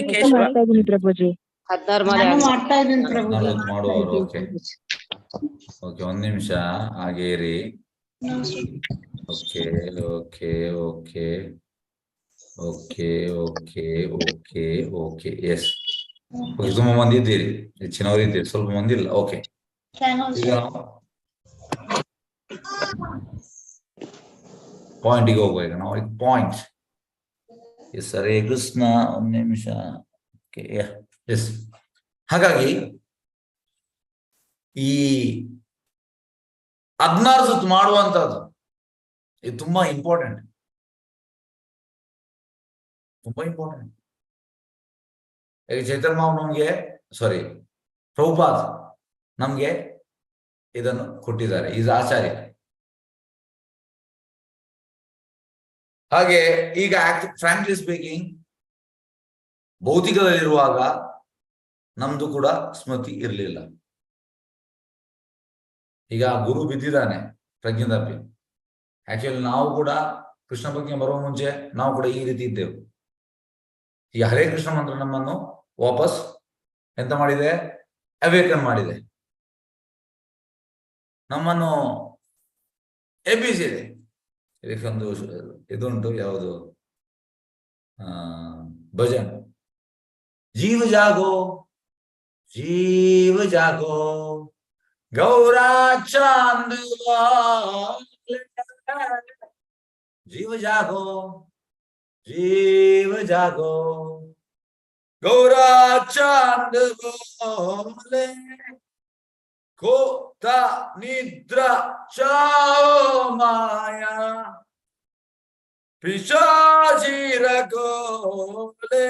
16 ಮಾಡ್ತಾ ಇದ್ದೀನಿ ಪ್ರಭುಜಿ. ಮಾಡುವವರು. ಓಕೆ ಓಕೆ, 1 ನಿಮಿಷ ಹಾಗೆ ಇರಿ. Okay okay okay okay okay okay okay yes, ತುಂಬಾ ಮಂದಿ ಇದ್ದೀರಿ, ಹೆಚ್ಚಿನವರು ಇದ್ದೀರಿ, ಸ್ವಲ್ಪ ಮಂದಿ ಇಲ್ಲ. ಓಕೆ, ಈಗ ನಾವು ಪಾಯಿಂಟಿಗೆ ಹೋಗುವ. ಈಗ ನಾವು ಪಾಯಿಂಟ್. ಎಸ್, ಹರೇ ಕೃಷ್ಣ. 1 ನಿಮಿಷ. Okay, yes. ಹಾಗಾಗಿ ಈ 16 ಸುತ್ತು ಮಾಡುವಂತದ್ದು ಇದು ತುಂಬಾ ಇಂಪಾರ್ಟೆಂಟ್, ತುಂಬಾ ಇಂಪಾರ್ಟೆಂಟ್. ಈಗ ಚೈತನ್ಯ ಮಹಾಪ್ರಭು ನಮ್ಗೆ, ಸಾರಿ, ಪ್ರಭುಪಾದ್ ನಮ್ಗೆ ಇದನ್ನು ಕೊಟ್ಟಿದ್ದಾರೆ. ಈಸ್ ಆಚಾರ್ಯ. ಹಾಗೆ ಈಗ ಫ್ರಾಂಕ್ಲಿ ಸ್ಪೀಕಿಂಗ್, ಭೌತಿಕದಲ್ಲಿರುವಾಗ ನಮ್ದು ಕೂಡ ಸ್ಮೃತಿ ಇರಲಿಲ್ಲ. ಈಗ ಗುರು ಬಿದ್ದಿದ್ದಾನೆ ಪ್ರಜ್ಞೆ ತಪ್ಪಿ. ಆಕ್ಚುಲಿ ನಾವು ಕೂಡ ಕೃಷ್ಣ ಪ್ರಜ್ಞೆ ಬರುವ ಮುಂಚೆ ನಾವು ಕೂಡ ಈ ರೀತಿ ಇದ್ದೆವು. ಈ ಹರೇ ಕೃಷ್ಣ ಮಂತ್ರ ನಮ್ಮನ್ನು ವಾಪಸ್ ಎಂತ ಮಾಡಿದೆ? ಅವೇಕನ್ ಮಾಡಿದೆ, ನಮ್ಮನ್ನು ಎಬ್ಬಿಸಿದೆ. ಇದಕ್ಕೊಂದು ಇದುಂಟು, ಯಾವುದು ಭಜನ್. ಜೀವ ಜಾಗೋ जीव जागो गौरा चांद वाले, जीव जागो गौरा चांद वाले, कोता निद्रा चाओ माया पिशाची रगोले,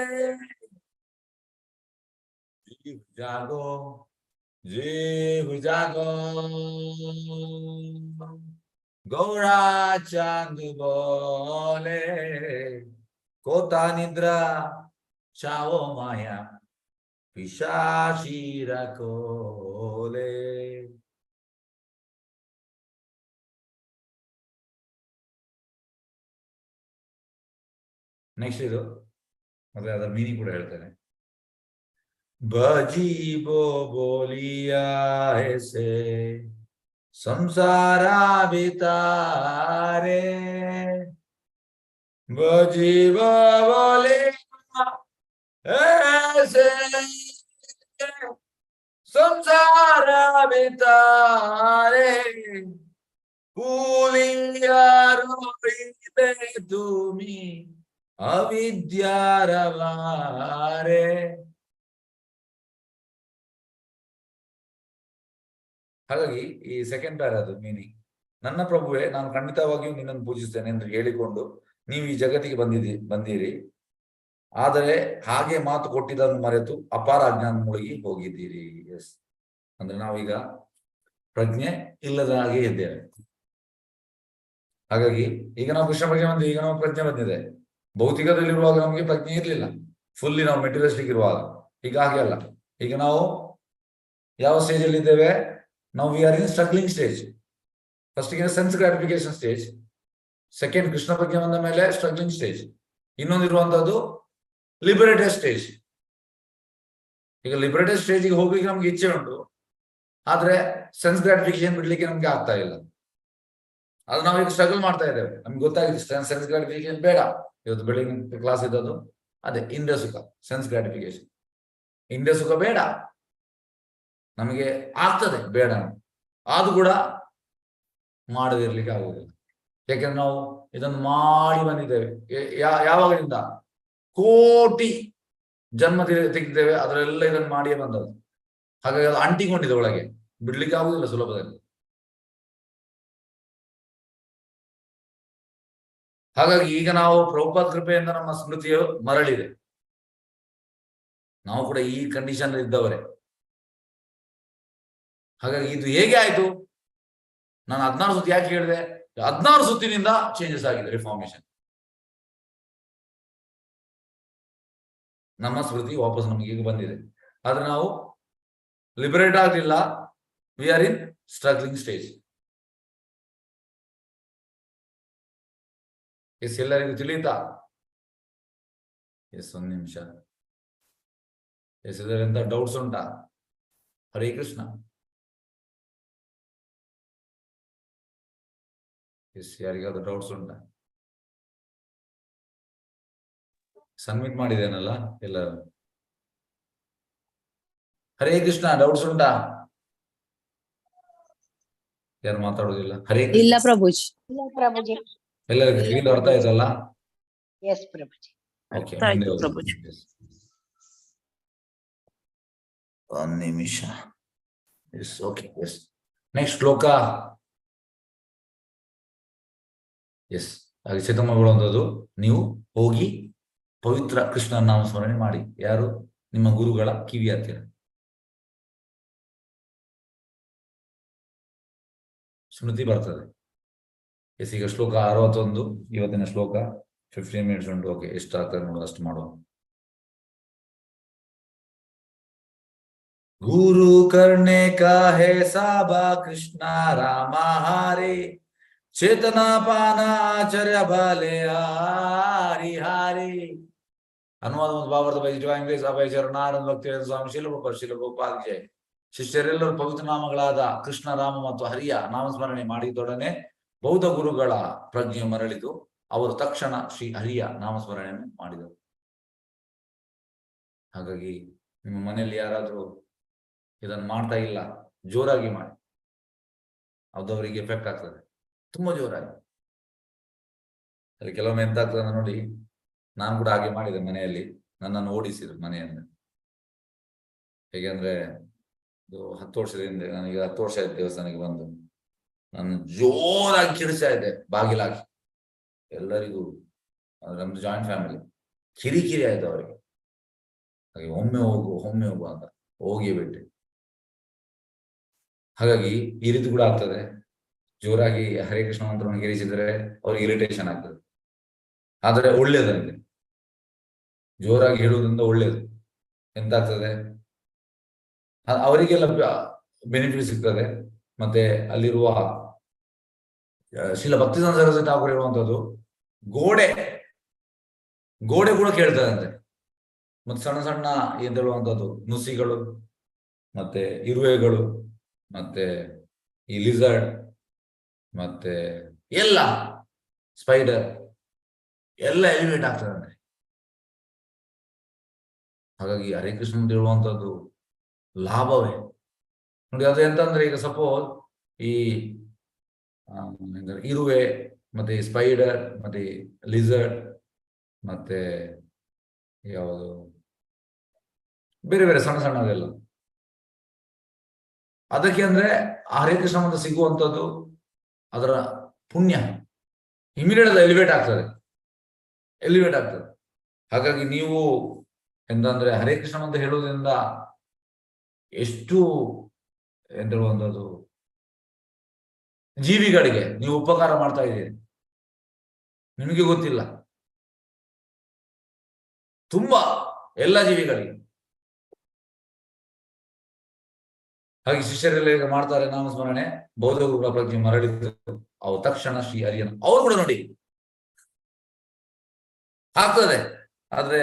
जीव जागो गौरा चांद बोले, कोता निद्रा चाओ माया पिशाची रखोले. ನೆಕ್ಸ್ಟ್ ಇದು ಮತ್ತೆ ಅದರ ಮೀನಿಂಗ್ ಕೂಡ ಹೇಳ್ತೇನೆ. बजीबो बोलिया ऐसे संसारा बितारे, बजीबो बोलिया ऐसे संसारा बितारे, भूलिया रोइले तुमी अविद्यारवारे. ಹಾಗಾಗಿ ಈ ಸೆಕೆಂಡ್ ಪ್ಯಾರ ಅದು ಮೀನಿಂಗ್. ನನ್ನ ಪ್ರಭುವೇ, ನಾನು ಖಂಡಿತವಾಗಿಯೂ ನಿನ್ನನ್ನು ಪೂಜಿಸ್ತೇನೆ ಎಂದು ಹೇಳಿಕೊಂಡು ನೀವು ಈ ಜಗತ್ತಿಗೆ ಬಂದಿರಿ. ಆದರೆ ಹಾಗೆ ಮಾತು ಕೊಟ್ಟಿದ್ದನ್ನು ಮರೆತು ಅಪಾರ ಅಜ್ಞಾನ ಮುಳುಗಿ ಹೋಗಿದ್ದೀರಿ. ಎಸ್, ಅಂದ್ರೆ ನಾವೀಗ ಪ್ರಜ್ಞೆ ಇಲ್ಲದ ಹಾಗೆ ಇದ್ದೇವೆ. ಹಾಗಾಗಿ ಈಗ ನಾವು ಕೃಷ್ಣ ಪ್ರಜ್ಞೆ ಬಂದಿದೆ, ಈಗ ನಾವು ಪ್ರಜ್ಞೆ ಬಂದಿದೆ. ಭೌತಿಕದಲ್ಲಿರುವಾಗ ನಮಗೆ ಪ್ರಜ್ಞೆ ಇರ್ಲಿಲ್ಲ, ಫುಲ್ಲಿ ನಾವು ಮೆಟೀರಿಯಲಿಸ್ಟಿಕ್ ಇರುವಾಗ. ಈಗ ಹಾಗೆ ಅಲ್ಲ. ಈಗ ನಾವು ಯಾವ ಸ್ಟೇಜ್ ಅಲ್ಲಿ ಇದ್ದೇವೆ? Now we are in struggling stage. First ಗೆ sense gratification stage, second Krishna ಪ್ರಜ್ಞೆ ಬಂದ ಮೇಲೆ struggling stage, ಇನ್ನೊಂದಿರುವಂತದ್ದು ಲಿಬರೇಟೆಡ್ ಸ್ಟೇಜ್. ಈಗ ಲಿಬರೇಟೆಡ್ ಸ್ಟೇಜ್ ಗೆ ಹೋಗ್ಲಿಕ್ಕೆ ನಮ್ಗೆ ಇಚ್ಛೆ ಉಂಟು, ಆದ್ರೆ ಸೆನ್ಸ್ ಗ್ರಾಟಿಫಿಕೇಶನ್ ಬಿಡ್ಲಿಕ್ಕೆ ನಮ್ಗೆ ಆಗ್ತಾ ಇಲ್ಲ. ಅದು ನಾವೀಗ ಸ್ಟ್ರಗಲ್ ಮಾಡ್ತಾ ಇದ್ದೇವೆ. ನಮ್ಗೆ ಗೊತ್ತಾಗಿದೆ ಸೆನ್ಸ್ ಗ್ರಾಟಿಫಿಕೇಶನ್ ಬೇಡ. ಇವತ್ತು ಬೆಳಿಗ್ಗೆ ಕ್ಲಾಸ್ ಇದ್ದದ್ದು ಅದೇ, ಇಂದ್ರಿಯ ಸುಖ, ಸೆನ್ಸ್ ಗ್ರಾಟಿಫಿಕೇಶನ್. ಇಂದ್ರಿಯ ಸುಖ ಬೇಡ, ನಮಗೆ ಆಗ್ತದೆ ಬೇಡ, ಅದು ಕೂಡ ಮಾಡದಿರ್ಲಿಕ್ಕೆ ಆಗುವುದಿಲ್ಲ. ಯಾಕೆಂದ್ರೆ ನಾವು ಇದನ್ನು ಮಾಡಿ ಬಂದಿದ್ದೇವೆ. ಯಾವಾಗಲಿಂದ ಕೋಟಿ ಜನ್ಮ ತೆಗೆದಿದ್ದೇವೆ, ಅದರೆಲ್ಲ ಇದನ್ನು ಮಾಡಿಯೇ ಬಂದದ್ದು. ಹಾಗಾಗಿ ಅದು ಅಂಟಿಕೊಂಡಿದೆ ಒಳಗೆ, ಬಿಡ್ಲಿಕ್ಕೆ ಆಗುದಿಲ್ಲ ಸುಲಭದಲ್ಲಿ. ಹಾಗಾಗಿ ಈಗ ನಾವು ಪ್ರಭುಪಾದ ಕೃಪೆಯಿಂದ ನಮ್ಮ ಸ್ಮೃತಿಯು ಮರಳಿದೆ. ನಾವು ಕೂಡ ಈ ಕಂಡೀಷನ್ ಇದ್ದವರೇ. ಹಾಗಾಗಿ ಇದು ಹೇಗೆ ಆಯ್ತು? ನಾನು 16 ಸುತ್ತಿ ಯಾಕೆ ಹೇಳಿದೆ? 16 ಸುತ್ತಿನಿಂದ ಚೇಂಜಸ್ ಆಗಿದೆ, ರಿಫಾರ್ಮೇಶನ್. ನಮ್ಮ ಸ್ಮೃತಿ ವಾಪಸ್ ನಮಗೆ ಈಗ ಬಂದಿದೆ, ಆದ್ರೆ ನಾವು ಲಿಬರೇಟ್ ಆಗಲಿಲ್ಲ. We are in struggling stage. Yes, ಎಲ್ಲರಿಗೂ ತಿಳಿಯುತ್ತಾ? ಎಸ್, ಒಂದು ನಿಮಿಷ. ಎಸ್, ಇದರಿಂದ ಡೌಟ್ಸ್ ಉಂಟಾ? ಹರೇ ಕೃಷ್ಣ. ಎಸ್, ಯಾರಿಗಾದ್ರೂ ಡೌಟ್ಸ್ ಉಂಟಾ? ಸಬ್ಮಿಟ್ ಮಾಡಿದೇನಲ್ಲ ಎಲ್ಲರೂ? ಹರೇ ಕೃಷ್ಣ, ಡೌಟ್ಸ್ ಉಂಟಾ? ಯಾರು ಮಾತಾಡೋದಿಲ್ಲ? ಹರೇ ಕೃಷ್ಣ. ಇಲ್ಲ ಪ್ರಭುಜಿ. ಇಲ್ಲ ಪ್ರಭುಜಿ. ಎಲ್ಲರಿಗೂ ಕ್ಲೀನ್ ಅರ್ಥ ಆಯ್ತಲ್ಲ? ಎಸ್ ಪ್ರಭುಜಿ. ಓಕೆ, ಆಯ್ತು ಪ್ರಭುಜಿ. ಒಂದು ನಿಮಿಷ. Yes, okay. ಎಸ್, ನೆಕ್ಸ್ಟ್ ಶ್ಲೋಕ. ಎಸ್, ಹಾಗೆ ಚೇತಮ್ಮ ಹೇಳುವಂಥದ್ದು, ನೀವು ಹೋಗಿ ಪವಿತ್ರ ಕೃಷ್ಣನ ನಾಮಸ್ಮರಣೆ ಮಾಡಿ. ಯಾರು? ನಿಮ್ಮ ಗುರುಗಳ ಕಿವಿ ಹತ್ತಿರ. ಸ್ಮೃತಿ ಬರ್ತದೆ. ಎಸ್, ಈಗ ಶ್ಲೋಕ 61, ಇವತ್ತಿನ ಶ್ಲೋಕ 15 ಮಿನಿಟ್ಸ್ ಉಂಟು. ಓಕೆ, ಎಷ್ಟಾಗ್ತದೆ ನೋಡು, ಅಷ್ಟು ಮಾಡುವ. गुरु करने का है साबा कृष्णा रामा हारे, चेतना पाना आचार्य बाले हारी हारे. ಅನುವಾದ ಮತ್ತು ಭಾವಾರ್ಥ ಬೈ ಡಿವೈನ್ ಗ್ರೇಸ್ ಅಭಯ ಚರಣಾನಂದ ಭಕ್ತಿವೇದಾಂತ ಸ್ವಾಮಿ ಶಿಲಗೋಪಾಲ್ ಜಯ. ಶಿಷ್ಯರೆಲ್ಲರೂ ಪವಿತ್ರ ನಾಮಗಳಾದ ಕೃಷ್ಣ, ರಾಮ ಮತ್ತು ಹರಿಯ ನಾಮಸ್ಮರಣೆ ಮಾಡಿದೊಡನೆ ಬೌದ್ಧ ಗುರುಗಳ ಪ್ರಜ್ಞೆ ಮರಳಿತು. ಅವರು ತಕ್ಷಣ ಶ್ರೀ ಹರಿಯ ನಾಮಸ್ಮರಣೆಯನ್ನು ಮಾಡಿದರು. ಹಾಗಾಗಿ ನಿಮ್ಮ ಮನೆಯಲ್ಲಿ ಯಾರಾದ್ರೂ ಇದನ್ನು ಮಾಡ್ತಾ ಇಲ್ಲ, ಜೋರಾಗಿ ಮಾಡಿ. ಅದು ಅವರಿಗೆ ಎಫೆಕ್ಟ್ ಆಗ್ತದೆ, ತುಂಬಾ ಜೋರಾಗಿ. ಅಲ್ಲಿ ಕೆಲವೊಮ್ಮೆ ಎಂತ ಆಗ್ತದೆ ನೋಡಿ, ನಾನು ಕೂಡ ಹಾಗೆ ಮಾಡಿದೆ ಮನೆಯಲ್ಲಿ. ನನ್ನನ್ನು ಓಡಿಸಿದ್ರು ಮನೆಯಿಂದ. ಹೇಗೆಂದ್ರೆ, ಇದು 10 ವರ್ಷದಿಂದ, ನನಗೆ 10 ವರ್ಷ ಆಯ್ತು ದೇವಸ್ಥಾನಕ್ಕೆ ಬಂದು. ನಾನು ಜೋರಾಗಿ ಕಿರಿಸ್ತಾ ಇದ್ದೆ ಬಾಗಿಲಾಗಿ. ಎಲ್ಲರಿಗೂ, ನಮ್ದು ಜಾಯಿಂಟ್ ಫ್ಯಾಮಿಲಿ, ಕಿರಿಕಿರಿ ಆಯ್ತು ಅವರಿಗೆ. ಹಾಗೆ ಒಮ್ಮೆ ಹೋಗು ಅಂತ ಹೋಗಿ ಬಿಟ್ಟೆ. ಹಾಗಾಗಿ ಈ ರೀತಿ ಕೂಡ ಆಗ್ತದೆ. ಜೋರಾಗಿ ಹರೇ ಕೃಷ್ಣ ಮಂತ್ರವನ್ನು ಕಿರಿಸಿದ್ರೆ ಅವ್ರಿಗೆ ಇರಿಟೇಷನ್ ಆಗ್ತದೆ. ಆದರೆ ಒಳ್ಳೇದಂತೆ, ಜೋರಾಗಿ ಹೇಳುವುದರಿಂದ ಒಳ್ಳೇದು. ಎಂತಾಗ್ತದೆ, ಅವರಿಗೆಲ್ಲ ಬೆನಿಫಿಟ್ ಸಿಗ್ತದೆ. ಮತ್ತೆ ಅಲ್ಲಿರುವ ಶ್ರೀಲ ಭಕ್ತಿಸಿದ್ಧಾಂತ ಸರಸ್ವತಿ ಠಾಕೂರ್ ಹೇಳುವಂಥದ್ದು, ಗೋಡೆ ಕೂಡ ಕೇಳ್ತದೆ ಅಂತೆ. ಮತ್ತೆ ಸಣ್ಣ ಸಣ್ಣ ಏನ್ ಹೇಳುವಂಥದ್ದು, ನುಸಿಗಳು, ಮತ್ತೆ ಇರುವೆಗಳು, ಮತ್ತೆ ಈ ಲಿಸರ್ಡ್, ಮತ್ತೆ ಎಲ್ಲ ಸ್ಪೈಡರ್ ಎಲ್ಲ ಎಲಿವೇಟ್ ಆಗ್ತದಂತೆ. ಹಾಗಾಗಿ ಹರೇ ಕೃಷ್ಣ ಅಂತ ಹೇಳುವಂಥದ್ದು ಲಾಭವೇ ನೋಡಿ. ಅದು ಎಂತಂದ್ರೆ, ಈಗ ಸಪೋಸ್ ಈ ಇರುವೆ, ಮತ್ತೆ ಸ್ಪೈಡರ್, ಮತ್ತೆ ಲಿಸರ್ಡ್, ಮತ್ತೆ ಯಾವುದು ಬೇರೆ ಬೇರೆ ಸಣ್ಣ ಸಣ್ಣದೆಲ್ಲ, ಅದಕ್ಕೆ ಅಂದ್ರೆ ಹರೇ ಕೃಷ್ಣ ಮಂತ್ರ ಸಿಗುವಂಥದ್ದು, ಅದರ ಪುಣ್ಯ ಇಮಿಡಿಯೇಟ್ ಎಲಿವೇಟ್ ಆಗ್ತದೆ. ಹಾಗಾಗಿ ನೀವು ಎಂತಂದ್ರೆ ಹರೇ ಕೃಷ್ಣ ಮಂತ್ರ ಹೇಳುವುದರಿಂದ ಎಷ್ಟು ಎಂತ ಹೇಳುವಂಥದ್ದು ಜೀವಿಗಳಿಗೆ ನೀವು ಉಪಕಾರ ಮಾಡ್ತಾ ಇದ್ದೀರಿ, ನಿಮಗೆ ಗೊತ್ತಿಲ್ಲ. ತುಂಬಾ ಎಲ್ಲ ಜೀವಿಗಳಿಗೆ. ಹಾಗೆ ಶಿಷ್ಯರೆಲ್ಲ ಈಗ ಮಾಡ್ತಾರೆ ನಾಮಸ್ಮರಣೆ. ಬೌದ್ಧ ಗುರುಗಳ ಪ್ರಜ್ಞೆ ಮರಳಿತು. ಅವು ತಕ್ಷಣ ಶ್ರೀ ಹರಿಯನ ಅವ್ರು ಕೂಡ ನೋಡಿ ಆಗ್ತದೆ. ಆದ್ರೆ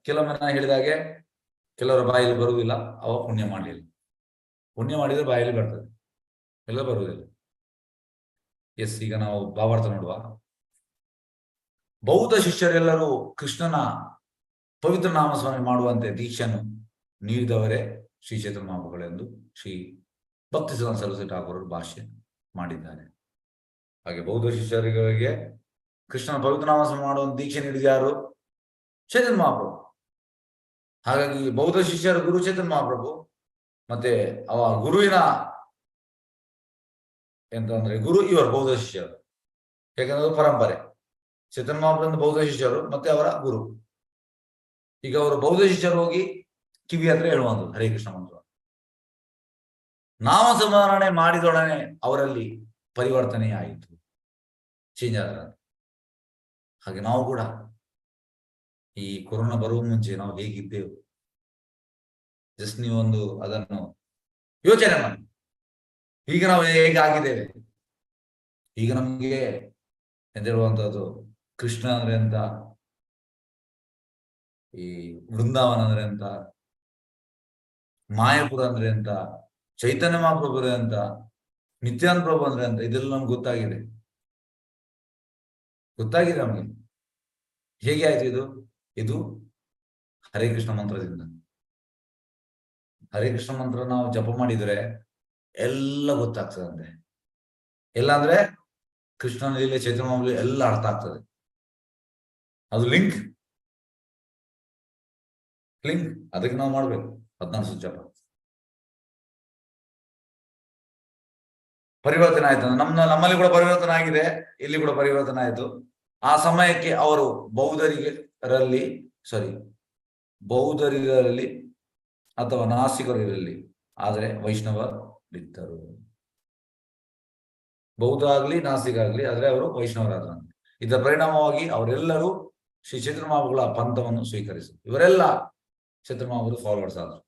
ಕೆಲವೊಮ್ಮೆ ನಾ ಹೇಳಿದಾಗೆ ಕೆಲವರ ಬಾಯಲ್ಲಿ ಬರುವುದಿಲ್ಲ, ಅವ ಪುಣ್ಯ ಮಾಡಲಿಲ್ಲ. ಪುಣ್ಯ ಮಾಡಿದ್ರೆ ಬಾಯಲ್ಲಿ ಬರ್ತದೆ, ಎಲ್ಲ ಬರುವುದಿಲ್ಲ. ಎಸ್, ಈಗ ನಾವು ಭಾವಾರ್ಥ ನೋಡುವ. ಬೌದ್ಧ ಶಿಷ್ಯರೆಲ್ಲರೂ ಕೃಷ್ಣನ ಪವಿತ್ರ ನಾಮಸ್ಮರಣೆ ಮಾಡುವಂತೆ ದೀಕ್ಷೆಯನ್ನು ನೀಡಿದವರೇ ಶ್ರೀ ಚೈತನ್ಯ ಮಹಾಪ್ರಭುಗಳೆಂದು ಶ್ರೀ ಭಕ್ತಿಸಿದ್ಧಾಂತ ಸರಸ್ವತಿ ಠಾಕೂರರು ಭಾಷ್ಯ ಮಾಡಿದ್ದಾರೆ. ಹಾಗೆ ಬೌದ್ಧ ಶಿಷ್ಯರಿಗೆ ಕೃಷ್ಣನ ಪವಿತ್ರ ನಾಮಸ್ಮರಣೆ ಮಾಡುವಂತ ದೀಕ್ಷೆ ನೀಡಿದ ಯಾರು? ಚೈತನ್ಯ ಮಹಾಪ್ರಭು. ಹಾಗಾಗಿ ಬೌದ್ಧ ಶಿಷ್ಯರು ಗುರು ಚೈತನ್ಯ ಮಹಾಪ್ರಭು. ಮತ್ತೆ ಅವ ಗುರುವಿನ ಎಂತಂದ್ರೆ ಗುರು ಇವರು ಬೌದ್ಧ ಶಿಷ್ಯರು. ಯಾಕಂದ್ರೆ ಪರಂಪರೆ ಚೈತನ್ಯ ಮಹಾಪ್ರಭು ಬೌದ್ಧ ಶಿಷ್ಯರು, ಮತ್ತೆ ಅವರ ಗುರು. ಈಗ ಅವರು ಬೌದ್ಧ ಶಿಷ್ಯರು ಹೋಗಿ ಕಿವಿ ಹತ್ರ ಹೇಳುವಂಥದ್ದು ಹರೇ ಕೃಷ್ಣ ಮಂತ್ರ. ನಾಮಸ್ಮರಣೆ ಮಾಡಿದೊಡನೆ ಅವರಲ್ಲಿ ಪರಿವರ್ತನೆ ಆಯಿತು, ಚೇಂಜ್ ಆದ. ಹಾಗೆ ನಾವು ಕೂಡ ಈ ಕೊರೋನಾ ಬರುವ ಮುಂಚೆ ನಾವು ಹೇಗಿದ್ದೆವು, ಜಸ್ಟ್ ನೀವೊಂದು ಅದನ್ನು ಯೋಚನೆ ಮಾಡಿ. ಈಗ ನಾವು ಹೇಗೆ ಆಗಿದ್ದೇವೆ. ಈಗ ನಮ್ಗೆ ಎಂತ ಹೇಳುವಂಥದ್ದು, ಕೃಷ್ಣ ಅಂದ್ರೆ ಅಂತ, ಈ ವೃಂದಾವನ ಅಂದ್ರೆ ಅಂತ, ಮಾಯಾಪುರ ಅಂದ್ರೆ ಅಂತ, ಚೈತನ್ಯ ಮಹಾಪ್ರಭು ಅಂತ, ನಿತ್ಯಾನಂದ ಪ್ರಭು ಅಂದ್ರೆ ಅಂತ, ಇದೆಲ್ಲ ನಮ್ಗೆ ಗೊತ್ತಾಗಿದೆ ನಮ್ಗೆ. ಹೇಗೆ ಆಯ್ತು ಇದು ಹರೇ ಕೃಷ್ಣ ಮಂತ್ರದಿಂದ. ಹರೇ ಕೃಷ್ಣ ಮಂತ್ರ ನಾವು ಜಪ ಮಾಡಿದ್ರೆ ಎಲ್ಲ ಗೊತ್ತಾಗ್ತದಂತೆ. ಎಲ್ಲ ಅಂದ್ರೆ ಕೃಷ್ಣನ ಲೀಲೆ, ಚೈತನ್ಯ ಮಹಾಪ್ರಭು ಎಲ್ಲ ಅರ್ಥ ಆಗ್ತದೆ. ಅದು ಲಿಂಕ್ ಅದಕ್ಕೆ ನಾವು ಮಾಡ್ಬೇಕು 14 ಸುತ್ತು ಜಪ. ಪರಿವರ್ತನೆ ಆಯ್ತು. ನಮ್ಮಲ್ಲಿ ಕೂಡ ಪರಿವರ್ತನೆ ಆಗಿದೆ, ಇಲ್ಲಿ ಕೂಡ ಪರಿವರ್ತನೆ ಆಯ್ತು. ಆ ಸಮಯಕ್ಕೆ ಅವರು ಬೌದ್ಧರಿರಲಿ ಅಥವಾ ನಾಸ್ತಿಕರಿರಲಿ, ಆದರೆ ವೈಷ್ಣವರಿದ್ದರು. ಬೌದ್ಧ ಆಗ್ಲಿ ನಾಸ್ತಿಕ ಆಗ್ಲಿ, ಆದ್ರೆ ಅವರು ವೈಷ್ಣವರಾದ್ರಂತೆ. ಇದರ ಪರಿಣಾಮವಾಗಿ ಅವರೆಲ್ಲರೂ ಶ್ರೀ ಚೈತನ್ಯ ಮಹಾಪ್ರಭುಗಳ ಪಂಥವನ್ನು ಸ್ವೀಕರಿಸಿದರು. ಇವರೆಲ್ಲ ಚೈತನ್ಯ ಮಹಾಪ್ರಭು ಫಾಲೋವರ್ಸ್ ಆದ್ರು.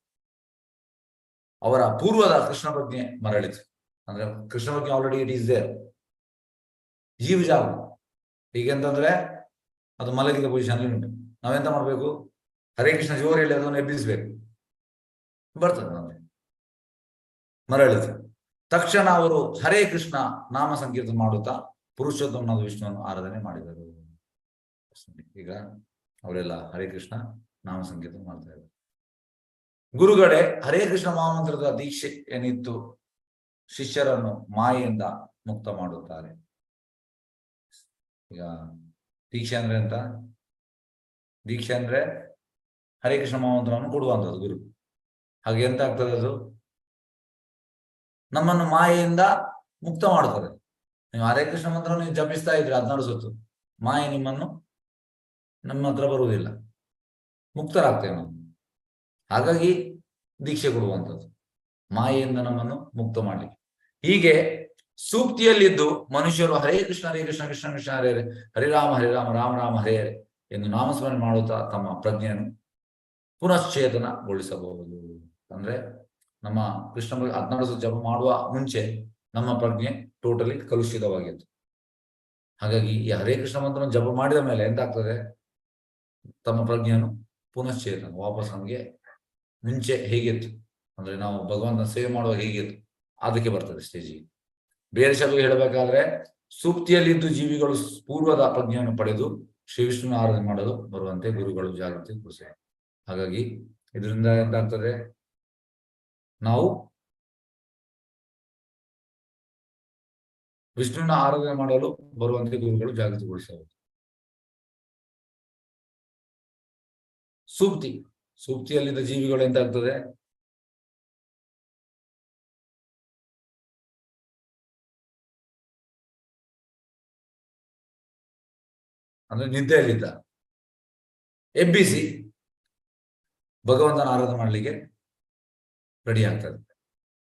ಅವರ ಪೂರ್ವದ ಕೃಷ್ಣ ಪ್ರಜ್ಞೆ ಮರಳಿತು. ಅಂದ್ರೆ ಕೃಷ್ಣ ಪ್ರಜ್ಞೆ ಆಲ್ರೆಡಿ ಇಟ್ ಈಸ್ ದೇರ್. ಜೀವ ಜಾಗ ಹೀಗೆಂತಂದ್ರೆ ಅದು ಮಲಗಿದ ಪೊಸಿಷನ್ ಉಂಟು. ನಾವೆಂತ ಮಾಡ್ಬೇಕು? ಹರೇ ಕೃಷ್ಣ ಜೋರು ಹೇಳಿ ಅದನ್ನು ಎಬ್ಬಿಸ್ಬೇಕು, ಬರ್ತದೆ ನಮಗೆ. ಮರಳಿತು. ತಕ್ಷಣ ಅವರು ಹರೇ ಕೃಷ್ಣ ನಾಮ ಸಂಕೀರ್ತನೆ ಮಾಡುತ್ತಾ ಪುರುಷೋತ್ತಮನಾದ ವಿಷ್ಣುವನ್ನು ಆರಾಧನೆ ಮಾಡಿದರು. ಈಗ ಅವರೆಲ್ಲ ಹರೇ ಕೃಷ್ಣ ನಾಮ ಸಂಕೀರ್ತನೆ ಮಾಡ್ತಾ ಇದ್ದಾರೆ. ಗುರುಗಳೇ, ಹರೇ ಕೃಷ್ಣ ಮಹಾಮಂತ್ರದ ದೀಕ್ಷೆ ಏನಿತ್ತು ಶಿಷ್ಯರನ್ನು ಮಾಯೆಯಿಂದ ಮುಕ್ತ ಮಾಡುತ್ತಾರೆ. ಈಗ ದೀಕ್ಷೆ ಅಂದ್ರೆ ಅಂತ, ದೀಕ್ಷೆ ಅಂದ್ರೆ ಹರೇ ಕೃಷ್ಣ ಮಹಾಮಂತ್ರವನ್ನು ಕೊಡುವಂಥದ್ದು ಗುರು. ಹಾಗೆ ಎಂತ ಆಗ್ತದೆ ಅದು? ನಮ್ಮನ್ನು ಮಾಯೆಯಿಂದ ಮುಕ್ತ ಮಾಡ್ತದೆ. ನೀವು ಹರೇ ಕೃಷ್ಣ ಮಂತ್ರ ನೀವು ಜಪಿಸ್ತಾ ಇದ್ರೆ 14 ಸುತ್ತು, ಮಾಯೆ ನಿಮ್ಮನ್ನು ನಮ್ಮ ಹತ್ರ ಬರುವುದಿಲ್ಲ, ಮುಕ್ತರಾಗ್ತೇವೆ ನಾವು. ಹಾಗಾಗಿ ದೀಕ್ಷೆ ಕೊಡುವಂಥದ್ದು ಮಾಯೆಯಿಂದ ನಮ್ಮನ್ನು ಮುಕ್ತ ಮಾಡಲಿಕ್ಕೆ. ಹೀಗೆ ಸೂಕ್ತಿಯಲ್ಲಿದ್ದು ಮನುಷ್ಯರು ಹರೇ ಕೃಷ್ಣ ಕೃಷ್ಣ ಕೃಷ್ಣ ಹರೇ ಹರೇ, ಹರಿರಾಮ ರಾಮ ರಾಮ ಹರೇ ಹರೇ ಎಂದು ನಾಮಸ್ಮರಣೆ ಮಾಡುತ್ತಾ ತಮ್ಮ ಪ್ರಜ್ಞೆಯನ್ನು ಪುನಶ್ಚೇತನಗೊಳಿಸಬಹುದು. ಅಂದ್ರೆ ನಮ್ಮ ಕೃಷ್ಣ 14 ಜಪ ಮಾಡುವ ಮುಂಚೆ ನಮ್ಮ ಪ್ರಜ್ಞೆ ಟೋಟಲಿ ಕಲುಷಿತವಾಗಿತ್ತು. ಹಾಗಾಗಿ ಈ ಹರೇ ಕೃಷ್ಣ ಮಂತ್ರವನ್ನು ಜಪ ಮಾಡಿದ ಮೇಲೆ ಎಂತಾಗ್ತದೆ? ತಮ್ಮ ಪ್ರಜ್ಞೆಯನ್ನು ಪುನಶ್ಚೇತನ, ವಾಪಸ್ ನಮಗೆ ಮುಂಚೆ ಹೇಗಿತ್ತು ಅಂದ್ರೆ ನಾವು ಭಗವಂತನ ಸೇವೆ ಮಾಡುವ ಹೇಗಿತ್ತು ಅದಕ್ಕೆ ಬರ್ತದೆ ಸ್ಟೇಜಿಗೆ. ಬೇರೆ ಶಬ್ದ ಹೇಳಬೇಕಾದ್ರೆ ಸೂಕ್ತಿಯಲ್ಲಿದ್ದು ಜೀವಿಗಳು ಪೂರ್ವದ ಪ್ರಜ್ಞೆಯನ್ನು ಪಡೆದು ಶ್ರೀ ವಿಷ್ಣುವಿನ ಆರಾಧನೆ ಮಾಡಲು ಬರುವಂತೆ ಗುರುಗಳು ಜಾಗೃತಿ ಕೊಡಿಸಿದ್ದಾರೆ. ಹಾಗಾಗಿ ಇದರಿಂದ ಎಂತಾಗ್ತದೆ? ನಾವು ವಿಷ್ಣುವಿನ ಆರಾಧನೆ ಮಾಡಲು ಬರುವಂತೆ ಗುರುಗಳು ಜಾಗೃತಿಗೊಳಿಸಬಹುದು. ಸೂಕ್ತಿಯಲ್ಲಿದ್ದ ಜೀವಿಗಳು ಎಂತಾಗ್ತದೆ? ಅಂದ್ರೆ ನಿದ್ದೆಯಲ್ಲಿದ್ದ ಎಬ್ಬಿಸಿ ಭಗವಂತನ ಆರಾಧನೆ ಮಾಡಲಿಕ್ಕೆ ರೆಡಿ ಆಗ್ತದೆ.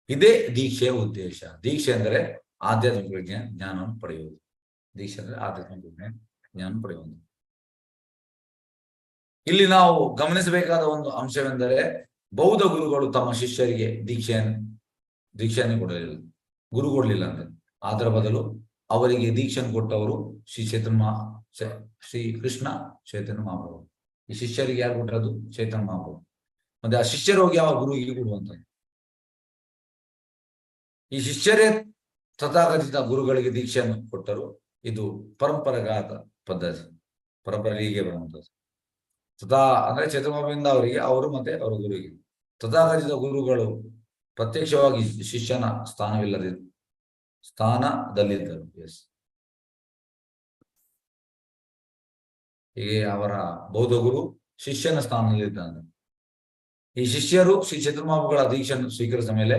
ಇದೇ ದೀಕ್ಷೆಯ ಉದ್ದೇಶ. ದೀಕ್ಷೆ ಅಂದರೆ ಆಧ್ಯಾತ್ಮಿಕ ಜ್ಞಾನವನ್ನು ಪಡೆಯುವುದು. ದೀಕ್ಷೆ ಅಂದ್ರೆ ಆಧ್ಯಾತ್ಮಿಕ ಜ್ಞಾನ ಪಡೆಯುವುದು. ಇಲ್ಲಿ ನಾವು ಗಮನಿಸಬೇಕಾದ ಒಂದು ಅಂಶವೆಂದರೆ ಬೌದ್ಧ ಗುರುಗಳು ತಮ್ಮ ಶಿಷ್ಯರಿಗೆ ದೀಕ್ಷೆಯನ್ನು ಕೊಡಲಿಲ್ಲ, ಗುರು ಕೊಡಲಿಲ್ಲ ಅಂದ್ರೆ. ಅದರ ಬದಲು ಅವರಿಗೆ ದೀಕ್ಷೆಯನ್ನು ಕೊಟ್ಟವರು ಶ್ರೀ ಕೃಷ್ಣ ಚೈತನ್ಯ ಮಹಾಪ್ರಭು. ಈ ಶಿಷ್ಯರಿಗೆ ಯಾರು ಕೊಟ್ಟದ್ದು? ಚೈತನ್ಯ ಮಹಾಪ್ರಭು. ಮತ್ತೆ ಆ ಶಿಷ್ಯರು ಹೋಗಿ ಯಾವ ಗುರುವಿಗೆ ಕೊಡುವಂಥದ್ದು? ಈ ಶಿಷ್ಯರೇ ತಥಾಕಥಿತ ಗುರುಗಳಿಗೆ ದೀಕ್ಷೆಯನ್ನು ಕೊಟ್ಟರು. ಇದು ಪರಂಪರಾಗತ ಪದ್ಧತಿ, ಪರಂಪರೆ ಹೀಗೆ ಬರುವಂಥದ್ದು. ಅಂದ್ರೆ ಚೈತನ್ಯದಿಂದ ಅವರಿಗೆ, ಅವರು ಮತ್ತೆ ಅವರ ಗುರುವಿಗೆ. ತಥಾಕಥಿತ ಗುರುಗಳು ಪ್ರತ್ಯಕ್ಷವಾಗಿ ಶಿಷ್ಯನ ಸ್ಥಾನದಲ್ಲಿದ್ದರು. ಎಸ್, ಹೀಗೆ ಅವರ ಬೌದ್ಧ ಗುರು ಶಿಷ್ಯನ ಸ್ಥಾನದಲ್ಲಿದ್ದಾನೆ. ಈ ಶಿಷ್ಯರು ಶ್ರೀ ಚೈತನ್ಯಗಳ ದೀಕ್ಷೆಯನ್ನು ಸ್ವೀಕರಿಸಿದ ಮೇಲೆ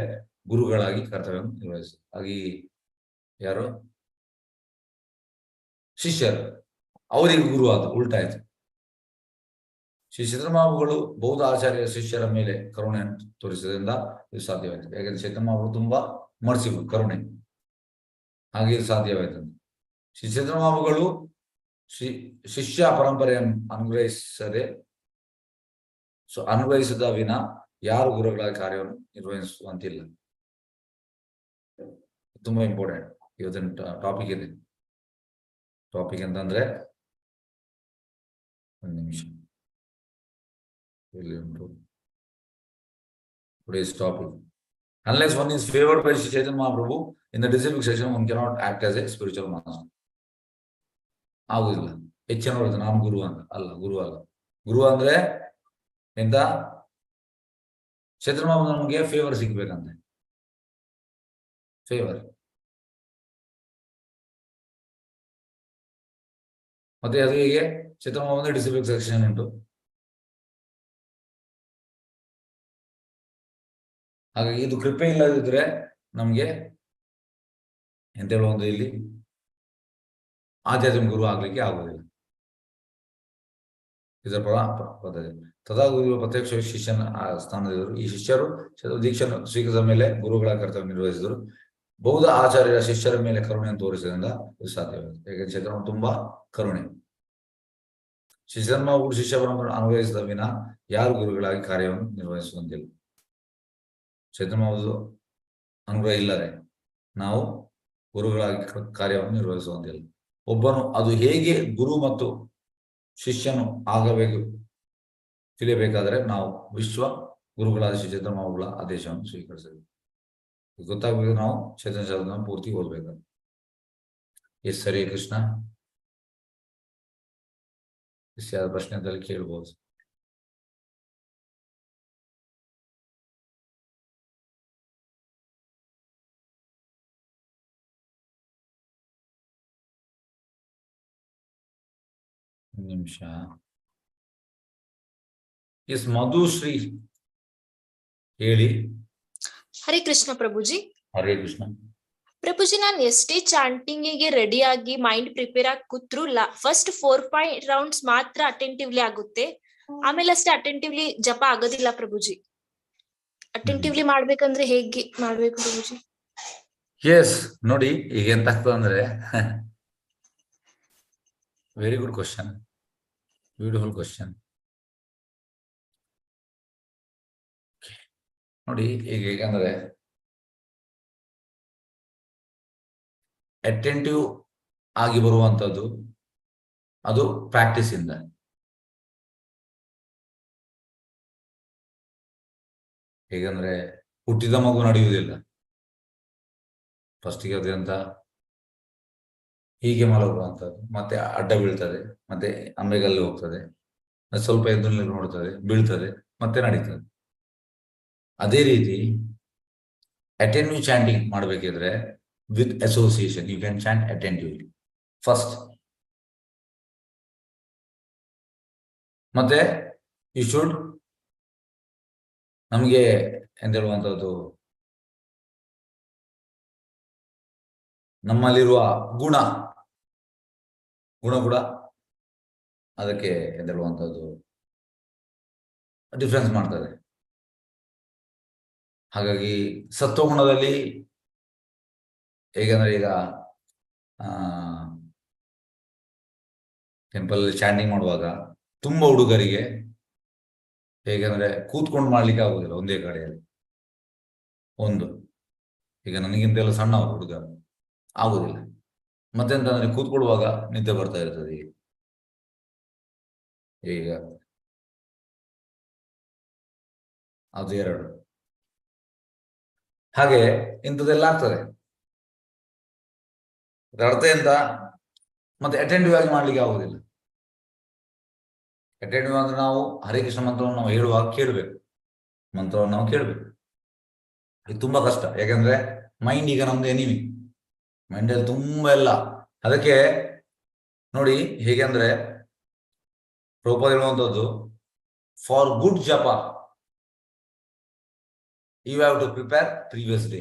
ಗುರುಗಳಾಗಿ ಕರ್ತವ್ಯವನ್ನು ನಿರ್ವಹಿಸಿದರು. ಹಾಗೆ ಯಾರು ಶಿಷ್ಯರು ಅವರಿಗೆ ಗುರು ಆದ ಉಲ್ಟಾಯ್ತು. ಶ್ರೀ ಚೈತನ್ಯಗಳು ಬೌದ್ಧ ಆಚಾರ್ಯ ಶಿಷ್ಯರ ಮೇಲೆ ಕರುಣೆಯನ್ನು ತೋರಿಸೋದ್ರಿಂದ ಇದು ಸಾಧ್ಯವಾಯಿತು. ಯಾಕಂದ್ರೆ ಚೈತನ್ಯಗಳು ತುಂಬಾ ಮರ್ಸಿಬಲ್, ಕರುಣೆ, ಹಾಗೆ ಇದು ಸಾಧ್ಯವಾಯಿತು. ಶ್ರೀ ಚೈತನ್ಯಗಳು ಶಿಷ್ಯ ಪರಂಪರೆಯನ್ನು ಅನ್ವಯಿಸದ ವಿನ ಯಾರು ಗುರುಗಳ ಕಾರ್ಯವನ್ನು ನಿರ್ವಹಿಸುವಂತಿಲ್ಲ. ತುಂಬಾ ಇಂಪಾರ್ಟೆಂಟ್ ಇವತ್ತಿನ ಟಾಪಿಕ್ ಇದೆ. ಟಾಪಿಕ್ ಅಂತಂದ್ರೆ ಒಂದು ನಿಮಿಷ ಇಲ್ಲಿ ಉಂಟು. Today's topic. Unless one is favored by Sri Chaitanya Mahaprabhu in the disciplic section, one cannot act as a spiritual master. ಆಗುದಿಲ್ಲ. ಹೆಚ್ಚಿನವ್ರದ್ದು ನಾನು ಗುರು ಅಂತ ಅಲ್ಲ, ಗುರು ಅಲ್ಲ. ಗುರು ಅಂದ್ರೆ ಎಂತ? ಚೈತನ್ಯ ಮಹಾಪ್ರಭು ನಮಗೆ ಫೇವರ್ ಸಿಗ್ಬೇಕಂತೆ, ಫೇವರ್. ಮತ್ತೆ ಅದು ಹೇಗೆ? ಚೈತನ್ಯ ಮಹಾಪ್ರಭು ಡಿಸಿಪ್ಲಿನ್ ಸೆಕ್ಷನ್ ಉಂಟು. ಹಾಗಾಗಿ ಇದು ಕೃಪೆ ಇಲ್ಲದಿದ್ರೆ ನಮ್ಗೆ ಎಂತ ಹೇಳುವುದು, ಇಲ್ಲಿ ಆಧ್ಯಾತ್ಮಿಕ ಗುರು ಆಗ್ಲಿಕ್ಕೆ ಆಗುವುದಿಲ್ಲ. ಇದರ ಪದ್ಧತಿ. ತಥಾ ಗುರು ಪ್ರತ್ಯಕ್ಷ ಶಿಷ್ಯನ ಸ್ಥಾನದಲ್ಲಿದ್ದರು. ಈ ಶಿಷ್ಯರು ದೀಕ್ಷೆಯನ್ನು ಸ್ವೀಕರಿಸಿದ ಮೇಲೆ ಗುರುಗಳ ಕರ್ತವ್ಯ ನಿರ್ವಹಿಸಿದರು. ಬೌದ್ಧ ಆಚಾರ್ಯರ ಶಿಷ್ಯರ ಮೇಲೆ ಕರುಣೆಯನ್ನು ತೋರಿಸಿದ್ರಿಂದ ಇದು ಸಾಧ್ಯವಾಯಿತು. ಯಾಕಂದ್ರೆ ಚೈತನ್ಯ ತುಂಬಾ ಕರುಣೆ. ಶಿಷ್ಯ ಪರಂಪರೆ ಅನ್ವಯಿಸಿದ ವಿನ ಯಾರು ಗುರುಗಳಾಗಿ ಕಾರ್ಯವನ್ನು ನಿರ್ವಹಿಸುವಂತಿಲ್ಲ. ಚೈತನ್ಯ ಅನುಗ್ರಹ ಇಲ್ಲದೆ ನಾವು ಗುರುಗಳಾಗಿ ಕಾರ್ಯವನ್ನು ನಿರ್ವಹಿಸುವಂತಿಲ್ಲ. ಒಬ್ಬನು ಅದು ಹೇಗೆ ಗುರು ಮತ್ತು ಶಿಷ್ಯನು ಆಗಬೇಕು ತಿಳಿಯಬೇಕಾದರೆ ನಾವು ವಿಶ್ವ ಗುರುಗಳಾದ ಶ್ರೀ ಚೈತನ್ಯ ಮಹಾಪ್ರಭುಗಳ ಆದೇಶವನ್ನು ಸ್ವೀಕರಿಸಬೇಕು. ಗೊತ್ತಾಗಬೇಕು. ನಾವು ಚೈತನ್ಯ ಪೂರ್ತಿ ಓದ್ಬೇಕು. ಎಸ್ ಹರೇ ಕೃಷ್ಣ. ಯಾರ ಪ್ರಶ್ನೆದಲ್ಲಿ ಕೇಳ್ಬೋದು. ನಿಮಿಷ. ಎಸ್ ಮಧುಶ್ರೀ ಹೇಳಿ. ಹರೇ ಕೃಷ್ಣ ಪ್ರಭುಜಿ. ಹರೇ ಕೃಷ್ಣ ಪ್ರಭುಜಿ, ನಾನು ಎಷ್ಟೇ ಚಾಂಟಿಂಗ್ ಗೆ ರೆಡಿ ಆಗಿ ಮೈಂಡ್ ಪ್ರಿಪೇರ್ ಆಗಿ ಕೂತ್ರು ಫಸ್ಟ್ 4-5 ರೌಂಡ್ಸ್ ಮಾತ್ರ ಅಟೆಂಟಿವ್ಲಿ ಆಗುತ್ತೆ. ಆಮೇಲೆ ಅಷ್ಟೇ ಅಟೆಂಟಿವ್ಲಿ ಜಪ ಆಗೋದಿಲ್ಲ ಪ್ರಭುಜಿ. ಅಟೆಂಟಿವ್ಲಿ ಮಾಡ್ಬೇಕಂದ್ರೆ ಹೇಗೆ ಮಾಡ್ಬೇಕು ಪ್ರಭುಜಿ? ಎಸ್ ನೋಡಿ, ಈಗ ಎಂತ ಆಗ್ತದೆ ಅಂದ್ರೆ, very good question, beautiful question. ನೋಡಿ ಈಗ ಹೇಗಂದ್ರೆ, ಅಟೆಂಟಿವ್ ಆಗಿ ಬರುವಂತದ್ದು ಅದು ಪ್ರಾಕ್ಟೀಸ್ ಇಂದ. ಹೇಗಂದ್ರೆ ಹುಟ್ಟಿದ ಮಗು ನಡೆಯುವುದಿಲ್ಲ. ಫಸ್ಟಿಗೆ ಅದಂತ ಹೀಗೆ ಮಲಗುವಂಥದ್ದು, ಮತ್ತೆ ಅಡ್ಡ ಬೀಳ್ತದೆ, ಮತ್ತೆ ಅಂಬೆಗಲ್ಲಿ ಹೋಗ್ತದೆ, ಸ್ವಲ್ಪ ಎದ್ದು ನೋಡ್ತದೆ, ಬೀಳ್ತದೆ, ಮತ್ತೆ ನಡೀತದೆ. ಅದೇ ರೀತಿ ಅಟೆಂಟಿವ್ ಚಾಂಟಿಂಗ್ ಮಾಡಬೇಕಿದ್ರೆ with association you can chant attentively first. ಮತ್ತೆ you should ನಮಗೆ ಎಂತ ಹೇಳುವಂಥದ್ದು, ನಮ್ಮಲ್ಲಿರುವ ಗುಣ ಕೂಡ ಅದಕ್ಕೆ ಎಂತ ಹೇಳುವಂಥದ್ದು ಡಿಫ್ರೆನ್ಸ್ ಮಾಡ್ತದೆ. ಹಾಗಾಗಿ ಸತ್ವಗುಣದಲ್ಲಿ ಹೇಗಂದ್ರೆ, ಈಗ ಟೆಂಪಲ್ ಚಾಂಟಿಂಗ್ ಮಾಡುವಾಗ ತುಂಬಾ ಹುಡುಗರಿಗೆ ಹೇಗಂದ್ರೆ ಕೂತ್ಕೊಂಡು ಮಾಡ್ಲಿಕ್ಕೆ ಆಗುದಿಲ್ಲ ಒಂದೇ ಕಡೆಯಲ್ಲಿ. ಈಗ ನನಗಿಂತೆಲ್ಲ ಸಣ್ಣ ಹುಡುಗ ಆಗುದಿಲ್ಲ. ಮತ್ತೆಂತಂದ್ರೆ ಕೂತ್ಕೊಳ್ಳುವಾಗ ನಿದ್ದೆ ಬರ್ತಾ ಇರ್ತದೆ. ಈಗ ಅದು 2. ಹಾಗೆ ಇಂಥದ್ದೆಲ್ಲ ಆಗ್ತದೆ. ಅರ್ಥ ಎಂತ, ಮತ್ತೆ ಅಟೆಂಟಿವ್ ಆಗಿ ಮಾಡ್ಲಿಕ್ಕೆ ಆಗುದಿಲ್ಲ. ಅಟೆಂಟಿವ್ ಅಂದ್ರೆ ನಾವು ಹರೇ ಕೃಷ್ಣ ಮಂತ್ರವನ್ನು ನಾವು ಹೇಳುವಾಗ ಕೇಳಬೇಕು, ಮಂತ್ರವನ್ನು ನಾವು ಕೇಳಬೇಕು. ಇದು ತುಂಬಾ ಕಷ್ಟ. ಯಾಕಂದ್ರೆ ಮೈಂಡ್ ಈಗ ನಮ್ದು ಎನಿಮಿ, ಮೈಂಡಲ್ಲಿ ತುಂಬಾ ಎಲ್ಲ. ಅದಕ್ಕೆ ನೋಡಿ ಹೇಗೆ ಅಂದ್ರೆ, ಪ್ರಭುಪಾದ ಹೇಳುವಂಥದ್ದು, ಫಾರ್ ಗುಡ್ ಜಪ you have to prepare previous day.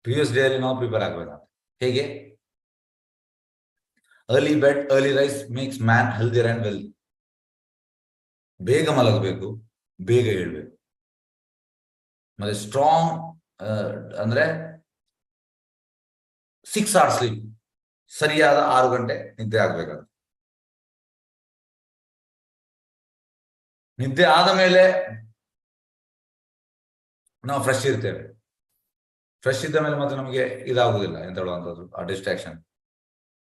Previous day ಅಲ್ಲಿ ನಾವು ಪ್ರಿಪೇರ್ ಆಗ್ಬೇಕಂತ. ಹೇಗೆ? Early bed early rise makes man healthier and wealthy. ಬೇಗ ಮಲಗಬೇಕು, ಬೇಗ ಹೇಳ್ಬೇಕು. ಮತ್ತೆ ಸ್ಟ್ರಾಂಗ್ ಅಂದ್ರೆ 6 hours ಸ್ಲೀಪ್, ಸರಿಯಾದ 6 ಗಂಟೆ ನಿದ್ದೆ ಆಗ್ಬೇಕಂತ. ನಿದ್ದೆ ಆದ ಮೇಲೆ ನಾವು ಫ್ರೆಶ್ ಇರ್ತೇವೆ. ಫ್ರೆಶ್ ಇದ್ದ ಮೇಲೆ ಮತ್ತೆ ನಮಗೆ ಇದಾಗುದಿಲ್ಲ, ಎಂತ ಹೇಳುವಂಥದ್ದು, ಆ ಡಿಸ್ಟ್ರಾಕ್ಷನ್.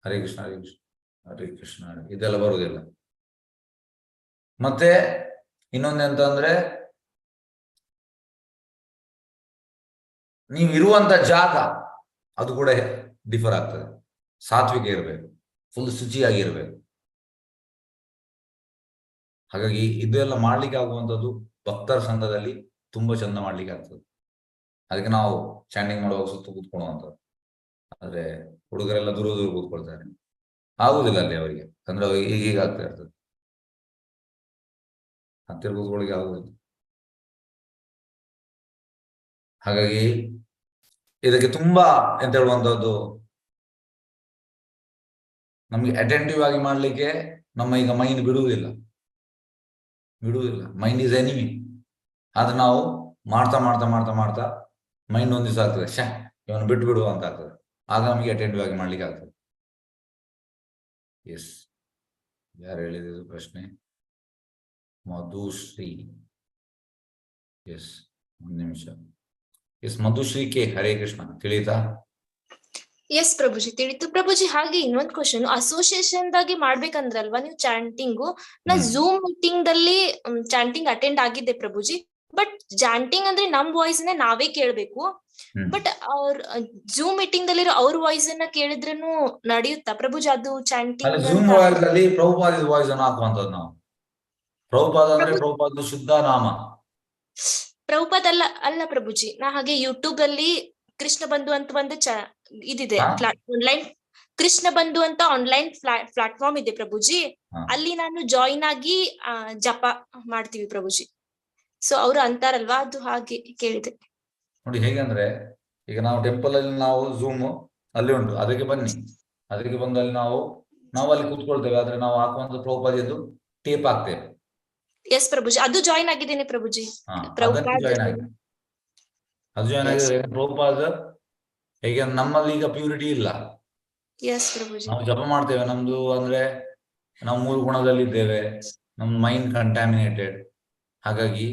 ಹರೇ ಕೃಷ್ಣ ಹರೇ ಕೃಷ್ಣ ಹರೇ ಕೃಷ್ಣ ಇದೆಲ್ಲ ಬರುವುದಿಲ್ಲ. ಮತ್ತೆ ಇನ್ನೊಂದೆಂತ ಅಂದ್ರೆ, ನೀವು ಇರುವಂತ ಜಾಗ ಅದು ಕೂಡ ಡಿಫರ್ ಆಗ್ತದೆ. ಸಾತ್ವಿಕ ಇರಬೇಕು, ಫುಲ್ ಶುಚಿಯಾಗಿ ಇರಬೇಕು. ಹಾಗಾಗಿ ಇದೆಲ್ಲ ಮಾಡ್ಲಿಕ್ಕೆ ಆಗುವಂಥದ್ದು ಭಕ್ತರ ಸಂಘದಲ್ಲಿ ತುಂಬಾ ಚಂದ ಮಾಡ್ಲಿಕ್ಕೆ ಆಗ್ತದೆ. ಅದಕ್ಕೆ ನಾವು ಚಾಂಟಿಂಗ್ ಮಾಡುವಾಗ ಸುತ್ತ ಕೂತ್ಕೊಳ್ಳುವಂಥದ್ದು. ಆದ್ರೆ ಹುಡುಗರೆಲ್ಲ ದೂರ ಕೂತ್ಕೊಳ್ತಾರೆ, ಆಗುದಿಲ್ಲ ಅಲ್ಲಿ ಅವರಿಗೆ. ಅಂದ್ರೆ ಈಗ ಆಗ್ತಾ ಇರ್ತದೆ, ಹತ್ತಿರ ಕೂತ್ಕೊಳ್ಳಿಕ್ಕೆ ಆಗುದಿಲ್ಲ. ಹಾಗಾಗಿ ಇದಕ್ಕೆ ತುಂಬಾ ಎಂತ ಹೇಳುವಂತದ್ದು, ನಮ್ಗೆ ಅಟೆಂಟಿವ್ ಆಗಿ ಮಾಡ್ಲಿಕ್ಕೆ ನಮ್ಮ ಈಗ ಮೈಂಡ್ ಬಿಡುವುದಿಲ್ಲ. Mind is enemy. ಆದ್ರೆ ನಾವು ಮಾಡ್ತಾ ಮಾಡ್ತಾ ಮಾಡ್ತಾ ಮಾಡ್ತಾ ಮೈಂಡ್ ಒಂದ್ ದಿವಸ ಆಗ್ತದೆ, ಇವನು ಬಿಟ್ಟು ಬಿಡುವ ಅಂತ ಆಗ್ತದೆ. ಆಗ ನಮಗೆ ಅಟೆಂಟಿವ್ ಆಗಿ ಮಾಡ್ಲಿಕ್ಕೆ ಆಗ್ತದೆ. ಎಸ್, ಯಾರು ಹೇಳಿದ್ರು ಪ್ರಶ್ನೆ? ಮಧುಶ್ರೀ. ಎಸ್, 1 ನಿಮಿಷ. Yes, Madhushri K. ಹರೇ ಕೃಷ್ಣ. ತಿಳಿತಾ? ಎಸ್ ಪ್ರಭುಜಿ, ತಿಳಿತು ಪ್ರಭುಜಿ. ಹಾಗೆ ಇನ್ನೊಂದ್ ಕ್ವಶನ್, ಅಸೋಸಿಯೇಷನ್ ದಾಗಿ ಮಾಡ್ಬೇಕಂದ್ರಲ್ವಾ ನೀವು ಚಾಂಟಿಂಗು? ನಾ ಝೂಮ್ ಮೀಟಿಂಗ್ ದಲ್ಲಿ ಚಾಂಟಿಂಗ್ ಅಟೆಂಡ್ ಆಗಿದ್ದೆ ಪ್ರಭುಜಿ. ಬಟ್ ಜಾಂಟಿಂಗ್ ಅಂದ್ರೆ ನಮ್ ವಾಯ್ಸ್ ನೇ ನಾವೇ ಕೇಳ್ಬೇಕು. ಬಟ್ ಅವ್ರ ಜೂಮ್ ಮೀಟಿಂಗ್ ದಲ್ಲಿರೋ ಅವ್ರ ವಾಯ್ಸ್ ಅನ್ನ ಕೇಳಿದ್ರೂ ನಡೆಯುತ್ತಾ ಪ್ರಭುಜಿ? ಅದು ಚಾಂಟಿಂಗ್ ಜೂಮ್ ಅಲ್ಲಿ ಪ್ರಭುಪಾದ ವಾಯ್ಸ್ ಅನ್ನು ಹಾಕುವಂತದ್ದು ನಾವು. ಪ್ರಭುಪಾದ ಅಂದ್ರೆ ಪ್ರಭುಪಾದ ಶುದ್ಧ ನಾಮ. ಪ್ರಭುಪಾದ್ ಅಲ್ಲ ಪ್ರಭುಜಿ, ನಾ ಹಾಗೆ ಯೂಟ್ಯೂಬ್ ಅಲ್ಲಿ ಕೃಷ್ಣ ಬಂಧು ಅಂತ ಒಂದು ಇದಿದೆ ಆನ್ಲೈನ್, ಕೃಷ್ಣ ಬಂಧು ಅಂತ ಆನ್ಲೈನ್ ಪ್ಲಾಟ್ಫಾರ್ಮ್ ಇದೆ ಪ್ರಭುಜಿ. ಅಲ್ಲಿ ನಾನು ಜಾಯಿನ್ ಆಗಿ ಜಪ ಮಾಡ್ತೀವಿ ಪ್ರಭುಜಿ. ಸೊ ಅವ್ರು ಅಂತಾರಲ್ವಾ, ಅದು ಹಾಗೆ ಕೇಳಿದೆ. ನೋಡಿ ಹೇಗಂದ್ರೆ, ಈಗ ನಾವು ಟೆಂಪಲ್ ಅಲ್ಲಿ ನಾವು ಜೂಮ್ ಅಲ್ಲಿ ಉಂಟು, ಅದಕ್ಕೆ ಬನ್ನಿ, ಅದಕ್ಕೆ ಬಂದು ಅಲ್ಲಿ ನಾವು ಅಲ್ಲಿ ಕೂತ್ಕೊಳ್ತೇವೆ. ಆದ್ರೆ ನಾವು ಹಾಕುವಂತ ಪ್ರಭುಪಾದಿಯದ್ದು ಟೇಪ್ ಹಾಕ್ತೇವೆ. ಎಸ್ ಪ್ರಭುಜಿ, ಅದು ಜಾಯಿನ್ ಆಗಿದ್ದೇನೆ ಪ್ರಭುಜಿ. ಜಾಯಿನ್ ಆಗಿದೆ, ಅದು ಜಾಯಿನ್ ಆಗಿದೆ. ಪ್ರಭುಪಾದ ಹೇಗೆ ನಮ್ಮಲ್ಲಿ ಈಗ ಪ್ಯೂರಿಟಿ ಇಲ್ಲ. ಎಸ್ ಪ್ರಭುಜಿ, ನಾವು ಜಪ ಮಾಡ್ತೇವೆ, ನಮ್ದು ಅಂದ್ರೆ ನಾವು 3 ಗುಣದಲ್ಲಿ ಇದ್ದೇವೆ, ನಮ್ ಮೈಂಡ್ ಕಂಟ್ಯಾಮಿನೇಟೆಡ್. ಹಾಗಾಗಿ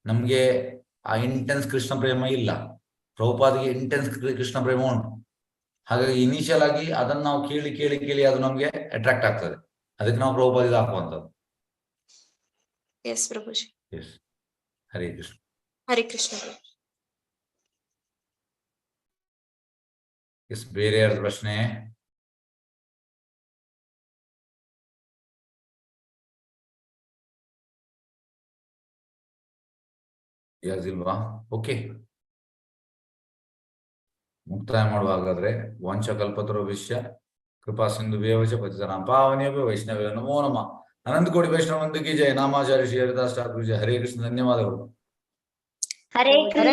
ನಮ್ಗೆ ಆ ಇಂಟೆನ್ಸ್ ಕೃಷ್ಣ ಪ್ರೇಮ ಇಲ್ಲ. ಪ್ರಭುಪಾದಿಗೆ ಇಂಟೆನ್ಸ್ ಕೃಷ್ಣ ಪ್ರೇಮ ಉಂಟು. ಹಾಗಾಗಿ ಇನಿಷಿಯಲ್ ಆಗಿ ಅದನ್ನ ನಾವು ಕೇಳಿ ಕೇಳಿ ಕೇಳಿ ಅದು ನಮ್ಗೆ ಅಟ್ರಾಕ್ಟ್ ಆಗ್ತದೆ. ಅದಕ್ಕೆ ನಾವು ಪ್ರಭುಪಾದಿಗೆ ಹಾಕುವಂಥದ್ದು. ಎಸ್ ಪ್ರಭುಜಿ. ಎಸ್, ಹರೇ ಕೃಷ್ಣ. ಹರೇ ಕೃಷ್ಣ. ಎಸ್, ಬೇರೆ ಯಾರ್ದು ಪ್ರಶ್ನೆ? ಯಾವ್ದಿಲ್ವಾ? ಓಕೆ, ಮುಕ್ತಾಯ ಮಾಡುವಾಗಾದ್ರೆ ವಂಶಕಲ್ಪತರುಭ್ಯಶ್ಚ ಕೃಪಾ ಸಿಂಧು ವ್ಯವಚ ಪತಿತನಾಂ ಪಾವನೇಭ್ಯೋ ವೈಷ್ಣವೇ ನಮೋ ನಮಃ. ಅನಂತ ಕೋಟಿ ವೈಷ್ಣವಂದಿಗೆ ಜಯ. ನಾಮಾಚಾರ್ಯ ಶ್ರೀ ಹರಿದಾಸ್ ಠಾಕೂರ್ ಜಯ. ಹರೇ ಕೃಷ್ಣ. ಧನ್ಯವಾದಗಳು. ಹರೇ ಕೃಷ್ಣ.